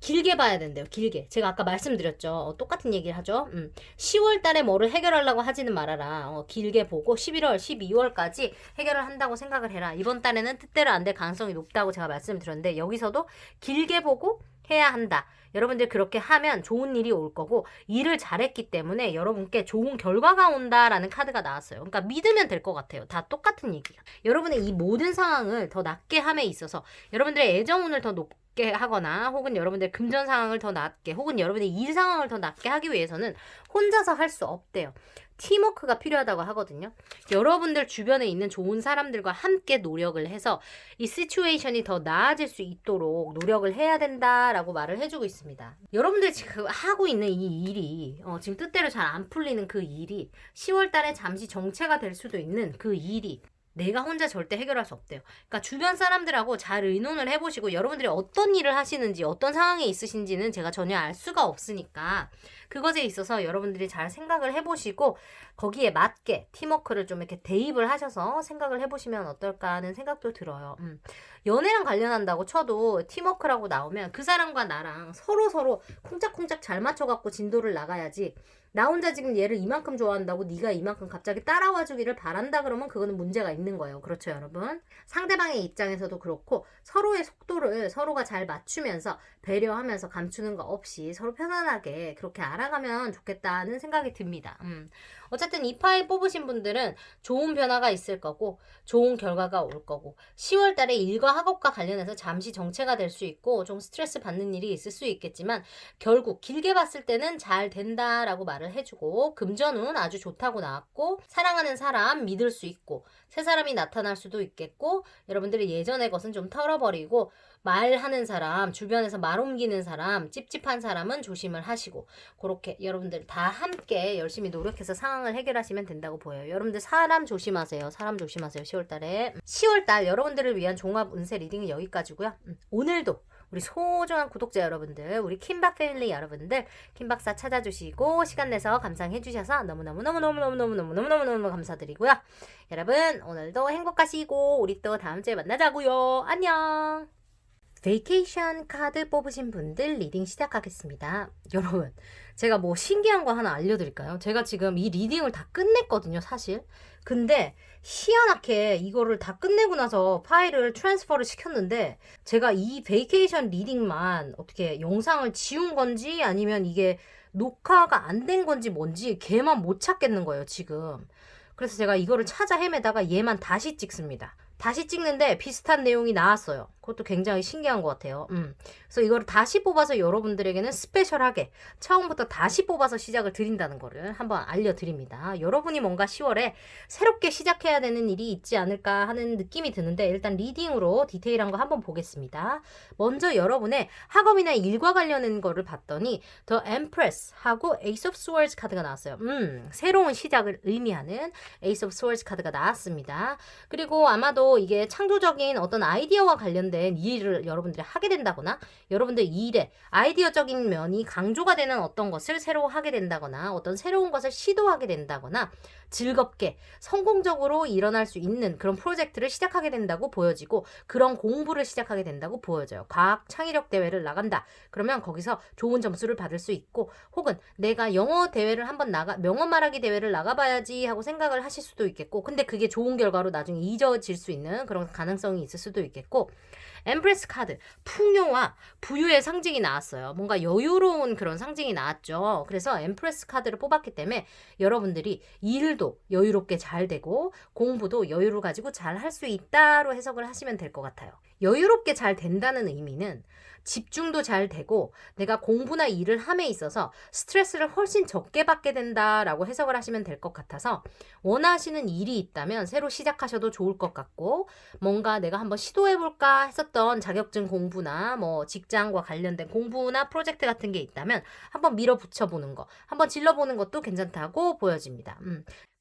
길게 봐야 된대요. 길게. 제가 아까 말씀드렸죠. 똑같은 얘기를 하죠. 10월 달에 뭐를 해결하려고 하지는 말아라. 길게 보고 11월, 12월까지 해결을 한다고 생각을 해라. 이번 달에는 뜻대로 안 될 가능성이 높다고 제가 말씀드렸는데 여기서도 길게 보고 해야 한다. 여러분들 그렇게 하면 좋은 일이 올 거고 일을 잘했기 때문에 여러분께 좋은 결과가 온다라는 카드가 나왔어요. 그러니까 믿으면 될 것 같아요. 다 똑같은 얘기야. 여러분의 이 모든 상황을 더 낫게 함에 있어서 여러분들의 애정운을 더 높게 하거나 혹은 여러분들의 금전 상황을 더 낫게 혹은 여러분의 일 상황을 더 낫게 하기 위해서는 혼자서 할 수 없대요. 팀워크가 필요하다고 하거든요. 여러분들 주변에 있는 좋은 사람들과 함께 노력을 해서 이 시츄에이션이 더 나아질 수 있도록 노력을 해야 된다라고 말을 해주고 있습니다. 여러분들이 지금 하고 있는 이 일이 지금 뜻대로 잘 안 풀리는 그 일이 10월 달에 잠시 정체가 될 수도 있는 그 일이 내가 혼자 절대 해결할 수 없대요. 그러니까 주변 사람들하고 잘 의논을 해보시고 여러분들이 어떤 일을 하시는지 어떤 상황에 있으신지는 제가 전혀 알 수가 없으니까 그것에 있어서 여러분들이 잘 생각을 해보시고 거기에 맞게 팀워크를 좀 이렇게 대입을 하셔서 생각을 해보시면 어떨까 하는 생각도 들어요. 연애랑 관련한다고 쳐도 팀워크라고 나오면 그 사람과 나랑 서로 쿵짝쿵짝 잘 맞춰갖고 진도를 나가야지 나 혼자 지금 얘를 이만큼 좋아한다고 네가 이만큼 갑자기 따라와 주기를 바란다 그러면 그거는 문제가 있는 거예요. 그렇죠, 여러분? 상대방의 입장에서도 그렇고 서로의 속도를 서로가 잘 맞추면서 배려하면서 감추는 거 없이 서로 편안하게 그렇게 알아가면 좋겠다는 생각이 듭니다. 어쨌든 이 파일 뽑으신 분들은 좋은 변화가 있을 거고 좋은 결과가 올 거고 10월 달에 일과 학업과 관련해서 잠시 정체가 될 수 있고 좀 스트레스 받는 일이 있을 수 있겠지만 결국 길게 봤을 때는 잘 된다라고 말을 해주고 금전운 아주 좋다고 나왔고 사랑하는 사람 믿을 수 있고 새 사람이 나타날 수도 있겠고 여러분들이 예전의 것은 좀 털어버리고 말하는 사람, 주변에서 말 옮기는 사람, 찝찝한 사람은 조심을 하시고 그렇게 여러분들 다 함께 열심히 노력해서 상황을 해결하시면 된다고 보여요. 여러분들 사람 조심하세요. 사람 조심하세요. 10월달에. 10월달 여러분들을 위한 종합 운세 리딩은 여기까지고요. 오늘도 우리 소중한 구독자 여러분들, 우리 킴박 패밀리 여러분들, 킴박사 찾아주시고 시간 내서 감상해 주셔서 너무너무너무너무너무너무너무너무너무 감사드리고요. 여러분 오늘도 행복하시고 우리 또 다음 주에 만나자고요. 안녕. 베이케이션 카드 뽑으신 분들 리딩 시작하겠습니다. 여러분 제가 뭐 신기한 거 하나 알려드릴까요? 제가 지금 이 리딩을 다 끝냈거든요, 사실. 근데 희한하게 이거를 다 끝내고 나서 파일을 트랜스퍼를 시켰는데 제가 이 베이케이션 리딩만 어떻게 영상을 지운 건지 아니면 이게 녹화가 안 된 건지 뭔지 걔만 못 찾겠는 거예요, 지금. 그래서 제가 이거를 찾아 헤매다가 얘만 다시 찍습니다. 다시 찍는데 비슷한 내용이 나왔어요. 그것도 굉장히 신기한 것 같아요. 그래서 이거를 다시 뽑아서 여러분들에게는 스페셜하게 처음부터 다시 뽑아서 시작을 드린다는 거를 한번 알려드립니다. 여러분이 뭔가 10월에 새롭게 시작해야 되는 일이 있지 않을까 하는 느낌이 드는데 일단 리딩으로 디테일한 거 한번 보겠습니다. 먼저 여러분의 학업이나 일과 관련된 거를 봤더니 The Empress 하고 Ace of Swords 카드가 나왔어요. 새로운 시작을 의미하는 Ace of Swords 카드가 나왔습니다. 그리고 아마도 또 이게 창조적인 어떤 아이디어와 관련된 일을 여러분들이 하게 된다거나 여러분들 일에 아이디어적인 면이 강조가 되는 어떤 것을 새로 하게 된다거나 어떤 새로운 것을 시도하게 된다거나 즐겁게 성공적으로 일어날 수 있는 그런 프로젝트를 시작하게 된다고 보여지고 그런 공부를 시작하게 된다고 보여져요. 과학 창의력 대회를 나간다. 그러면 거기서 좋은 점수를 받을 수 있고 혹은 내가 영어 대회를 한번 명언 말하기 대회를 나가봐야지 하고 생각을 하실 수도 있겠고 근데 그게 좋은 결과로 나중에 잊어질 수 있는 그런 가능성이 있을 수도 있겠고 엠프레스 카드, 풍요와 부유의 상징이 나왔어요. 뭔가 여유로운 그런 상징이 나왔죠. 그래서 엠프레스 카드를 뽑았기 때문에 여러분들이 일도 여유롭게 잘 되고 공부도 여유를 가지고 잘 할 수 있다로 해석을 하시면 될 것 같아요. 여유롭게 잘 된다는 의미는 집중도 잘 되고 내가 공부나 일을 함에 있어서 스트레스를 훨씬 적게 받게 된다라고 해석을 하시면 될 것 같아서 원하시는 일이 있다면 새로 시작하셔도 좋을 것 같고 뭔가 내가 한번 시도해볼까 했었던 자격증 공부나 뭐 직장과 관련된 공부나 프로젝트 같은 게 있다면 한번 밀어붙여보는 거, 한번 질러보는 것도 괜찮다고 보여집니다.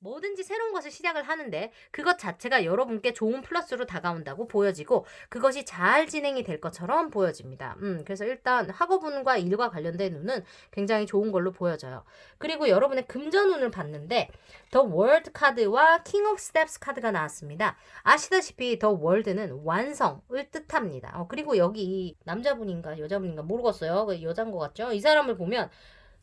뭐든지 새로운 것을 시작을 하는데 그것 자체가 여러분께 좋은 플러스로 다가온다고 보여지고 그것이 잘 진행이 될 것처럼 보여집니다. 그래서 일단 학업운과 일과 관련된 운은 굉장히 좋은 걸로 보여져요. 그리고 여러분의 금전운을 봤는데 더 월드 카드와 킹 오브 스텝스 카드가 나왔습니다. 아시다시피 더 월드는 완성을 뜻합니다. 그리고 여기 남자분인가 여자분인가 모르겠어요. 여자인 것 같죠? 이 사람을 보면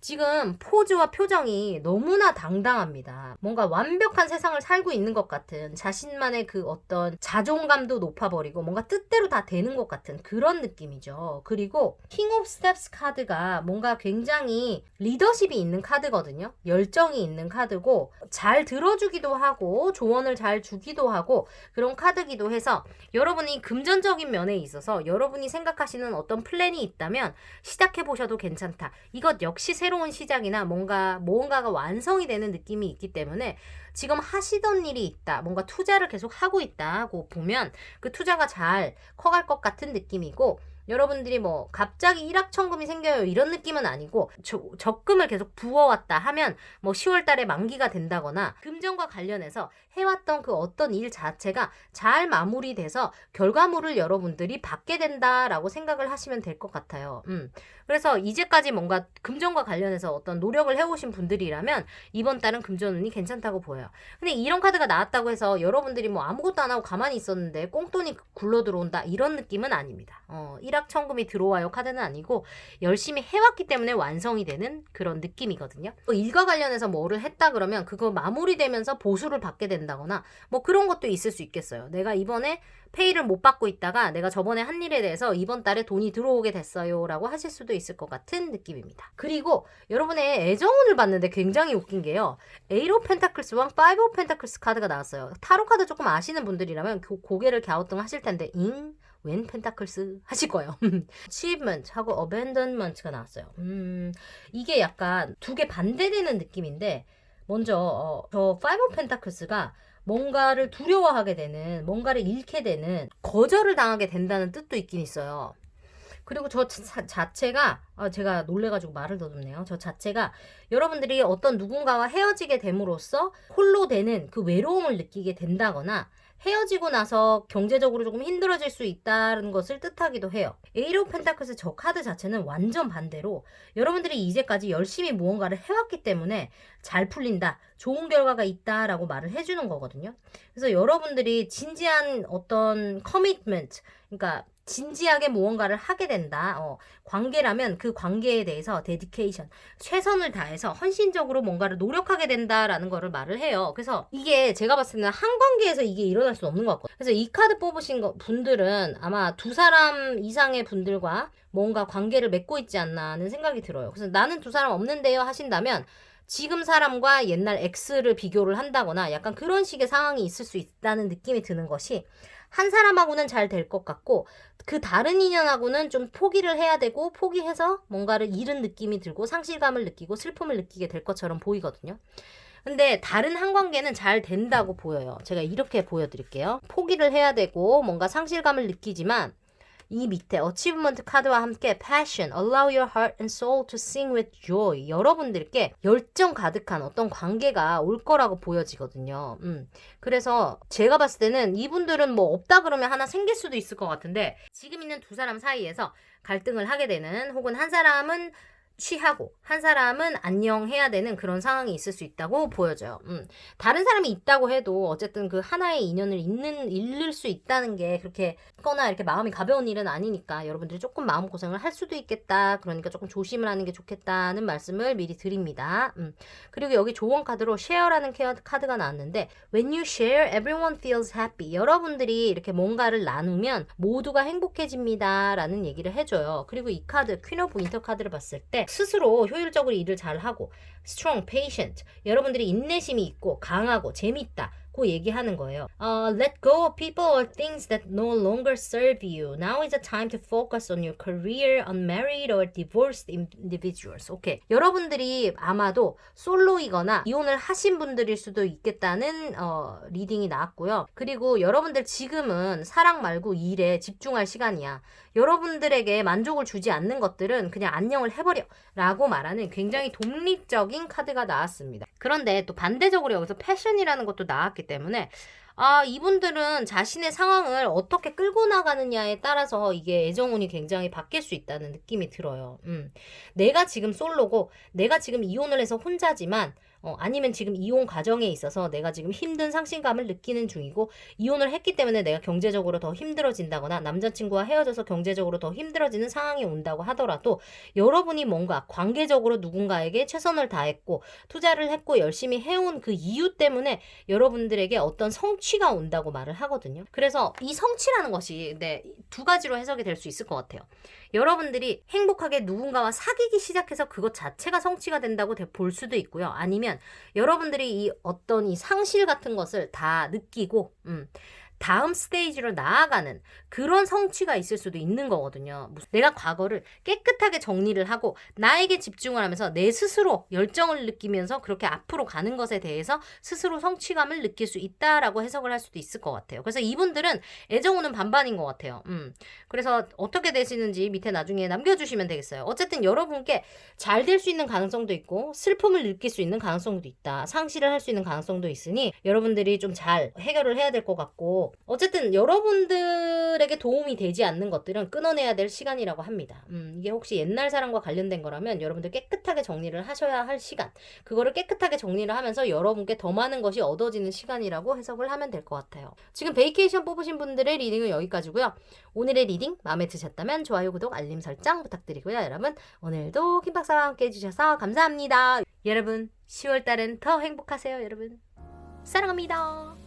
지금 포즈와 표정이 너무나 당당합니다. 뭔가 완벽한 세상을 살고 있는 것 같은 자신만의 그 어떤 자존감도 높아버리고 뭔가 뜻대로 다 되는 것 같은 그런 느낌이죠. 그리고 킹 오브 스텝스 카드가 뭔가 굉장히 리더십이 있는 카드거든요. 열정이 있는 카드고 잘 들어주기도 하고 조언을 잘 주기도 하고 그런 카드기도 해서 여러분이 금전적인 면에 있어서 여러분이 생각하시는 어떤 플랜이 있다면 시작해 보셔도 괜찮다. 이것 역시 새로운 시작이나 뭔가가 완성이 되는 느낌이 있기 때문에 지금 하시던 일이 있다. 뭔가 투자를 계속 하고 있다고 보면 그 투자가 잘 커갈 것 같은 느낌이고 여러분들이 뭐 갑자기 일확천금이 생겨요 이런 느낌은 아니고 적금을 계속 부어왔다 하면 뭐 10월 달에 만기가 된다거나 금전과 관련해서 해왔던 그 어떤 일 자체가 잘 마무리돼서 결과물을 여러분들이 받게 된다라고 생각을 하시면 될 것 같아요. 그래서 이제까지 뭔가 금전과 관련해서 어떤 노력을 해오신 분들이라면 이번 달은 금전운이 괜찮다고 보여요. 근데 이런 카드가 나왔다고 해서 여러분들이 뭐 아무것도 안 하고 가만히 있었는데 꽁돈이 굴러 들어온다 이런 느낌은 아닙니다. 일확천금이 들어와요 카드는 아니고 열심히 해왔기 때문에 완성이 되는 그런 느낌이거든요. 일과 관련해서 뭐를 했다 그러면 그거 마무리되면서 보수를 받게 된다거나 뭐 그런 것도 있을 수 있겠어요. 내가 이번에 페이를 못 받고 있다가 내가 저번에 한 일에 대해서 이번 달에 돈이 들어오게 됐어요 라고 하실 수도 있을 것 같은 느낌입니다. 그리고 여러분의 애정운을 봤는데 굉장히 웃긴 게요. 에이트 오브 펜타클스와 파이브 오브 펜타클스 카드가 나왔어요. 타로 카드 조금 아시는 분들이라면 고개를 갸우뚱 하실 텐데 웬 펜타클스 하실 거예요. achievement하고 abandonment가 나왔어요. 이게 약간 두 개 반대되는 느낌인데 먼저 저 파이브 오브 펜타클스가 뭔가를 두려워하게 되는 뭔가를 잃게 되는 거절을 당하게 된다는 뜻도 있긴 있어요. 그리고 저 자체가 제가 놀래가지고 말을 더듬네요. 저 자체가 여러분들이 어떤 누군가와 헤어지게 됨으로써 홀로 되는 그 외로움을 느끼게 된다거나 헤어지고 나서 경제적으로 조금 힘들어질 수 있다는 것을 뜻하기도 해요. 에이트 오브 펜타클스 저 카드 자체는 완전 반대로 여러분들이 이제까지 열심히 무언가를 해왔기 때문에 잘 풀린다, 좋은 결과가 있다라고 말을 해주는 거거든요. 그래서 여러분들이 진지한 어떤 커미트먼트, 그러니까 진지하게 무언가를 하게 된다. 관계라면 그 관계에 대해서 데디케이션, 최선을 다해서 헌신적으로 뭔가를 노력하게 된다라는 거를 말을 해요. 그래서 이게 제가 봤을 때는 한 관계에서 이게 일어날 수 없는 것 같거든요. 그래서 이 카드 뽑으신 분들은 아마 두 사람 이상의 분들과 뭔가 관계를 맺고 있지 않나 하는 생각이 들어요. 그래서 나는 두 사람 없는데요 하신다면 지금 사람과 옛날 X를 비교를 한다거나 약간 그런 식의 상황이 있을 수 있다는 느낌이 드는 것이 한 사람하고는 잘 될 것 같고 그 다른 인연하고는 좀 포기를 해야 되고 포기해서 뭔가를 잃은 느낌이 들고 상실감을 느끼고 슬픔을 느끼게 될 것처럼 보이거든요. 근데 다른 한 관계는 잘 된다고 보여요. 제가 이렇게 보여드릴게요. 포기를 해야 되고 뭔가 상실감을 느끼지만 이 밑에 achievement 카드와 함께 passion, allow your heart and soul to sing with joy. 여러분들께 열정 가득한 어떤 관계가 올 거라고 보여지거든요. 그래서 제가 봤을 때는 이분들은 뭐 없다 그러면 하나 생길 수도 있을 것 같은데 지금 있는 두 사람 사이에서 갈등을 하게 되는 혹은 한 사람은 취하고 한 사람은 안녕해야 되는 그런 상황이 있을 수 있다고 보여져요. 다른 사람이 있다고 해도 어쨌든 그 하나의 인연을 잃을 수 있다는 게 그렇게 거나 이렇게 마음이 가벼운 일은 아니니까 여러분들이 조금 마음고생을 할 수도 있겠다. 그러니까 조금 조심을 하는 게 좋겠다는 말씀을 미리 드립니다. 그리고 여기 조언 카드로 share라는 카드가 나왔는데 when you share, everyone feels happy. 여러분들이 이렇게 뭔가를 나누면 모두가 행복해집니다. 라는 얘기를 해줘요. 그리고 이 카드, 퀸 오브 윈터 카드를 봤을 때 스스로 효율적으로 일을 잘하고 strong, patient, 여러분들이 인내심이 있고 강하고 재밌다 고 얘기하는 거예요. Let go of people or things that no longer serve you. Now is the time to focus on your career, unmarried or divorced individuals. 오케이. 여러분들이 아마도 솔로이거나 이혼을 하신 분들일 수도 있겠다는 리딩이 나왔고요. 그리고 여러분들 지금은 사랑 말고 일에 집중할 시간이야. 여러분들에게 만족을 주지 않는 것들은 그냥 안녕을 해버려 라고 말하는 굉장히 독립적인 카드가 나왔습니다. 그런데 또 반대적으로 여기서 패션이라는 것도 나왔기 때문에 이분들은 자신의 상황을 어떻게 끌고 나가느냐에 따라서 이게 애정운이 굉장히 바뀔 수 있다는 느낌이 들어요. 내가 지금 솔로고 내가 지금 이혼을 해서 혼자지만 아니면 지금 이혼 과정에 있어서 내가 지금 힘든 상실감을 느끼는 중이고 이혼을 했기 때문에 내가 경제적으로 더 힘들어진다거나 남자친구와 헤어져서 경제적으로 더 힘들어지는 상황이 온다고 하더라도 여러분이 뭔가 관계적으로 누군가에게 최선을 다했고 투자를 했고 열심히 해온 그 이유 때문에 여러분들에게 어떤 성취가 온다고 말을 하거든요. 그래서 이 성취라는 것이 두 가지로 해석이 될 수 있을 것 같아요. 여러분들이 행복하게 누군가와 사귀기 시작해서 그것 자체가 성취가 된다고 볼 수도 있고요. 아니면 여러분들이 이 어떤 이 상실 같은 것을 다 느끼고 다음 스테이지로 나아가는 그런 성취가 있을 수도 있는 거거든요. 내가 과거를 깨끗하게 정리를 하고 나에게 집중을 하면서 내 스스로 열정을 느끼면서 그렇게 앞으로 가는 것에 대해서 스스로 성취감을 느낄 수 있다라고 해석을 할 수도 있을 것 같아요. 그래서 이분들은 애정우는 반반인 것 같아요. 그래서 어떻게 되시는지 밑에 나중에 남겨주시면 되겠어요. 어쨌든 여러분께 잘 될 수 있는 가능성도 있고 슬픔을 느낄 수 있는 가능성도 있다. 상실을 할 수 있는 가능성도 있으니 여러분들이 좀 잘 해결을 해야 될 것 같고 어쨌든 여러분들에게 도움이 되지 않는 것들은 끊어내야 될 시간이라고 합니다. 이게 혹시 옛날 사랑과 관련된 거라면 여러분들 깨끗하게 정리를 하셔야 할 시간, 그거를 깨끗하게 정리를 하면서 여러분께 더 많은 것이 얻어지는 시간이라고 해석을 하면 될 것 같아요. 지금 베이케이션 뽑으신 분들의 리딩은 여기까지고요. 오늘의 리딩 마음에 드셨다면 좋아요, 구독, 알림 설정 부탁드리고요. 여러분 오늘도 김박사와 함께 해주셔서 감사합니다. 여러분 10월달은 더 행복하세요. 여러분 사랑합니다.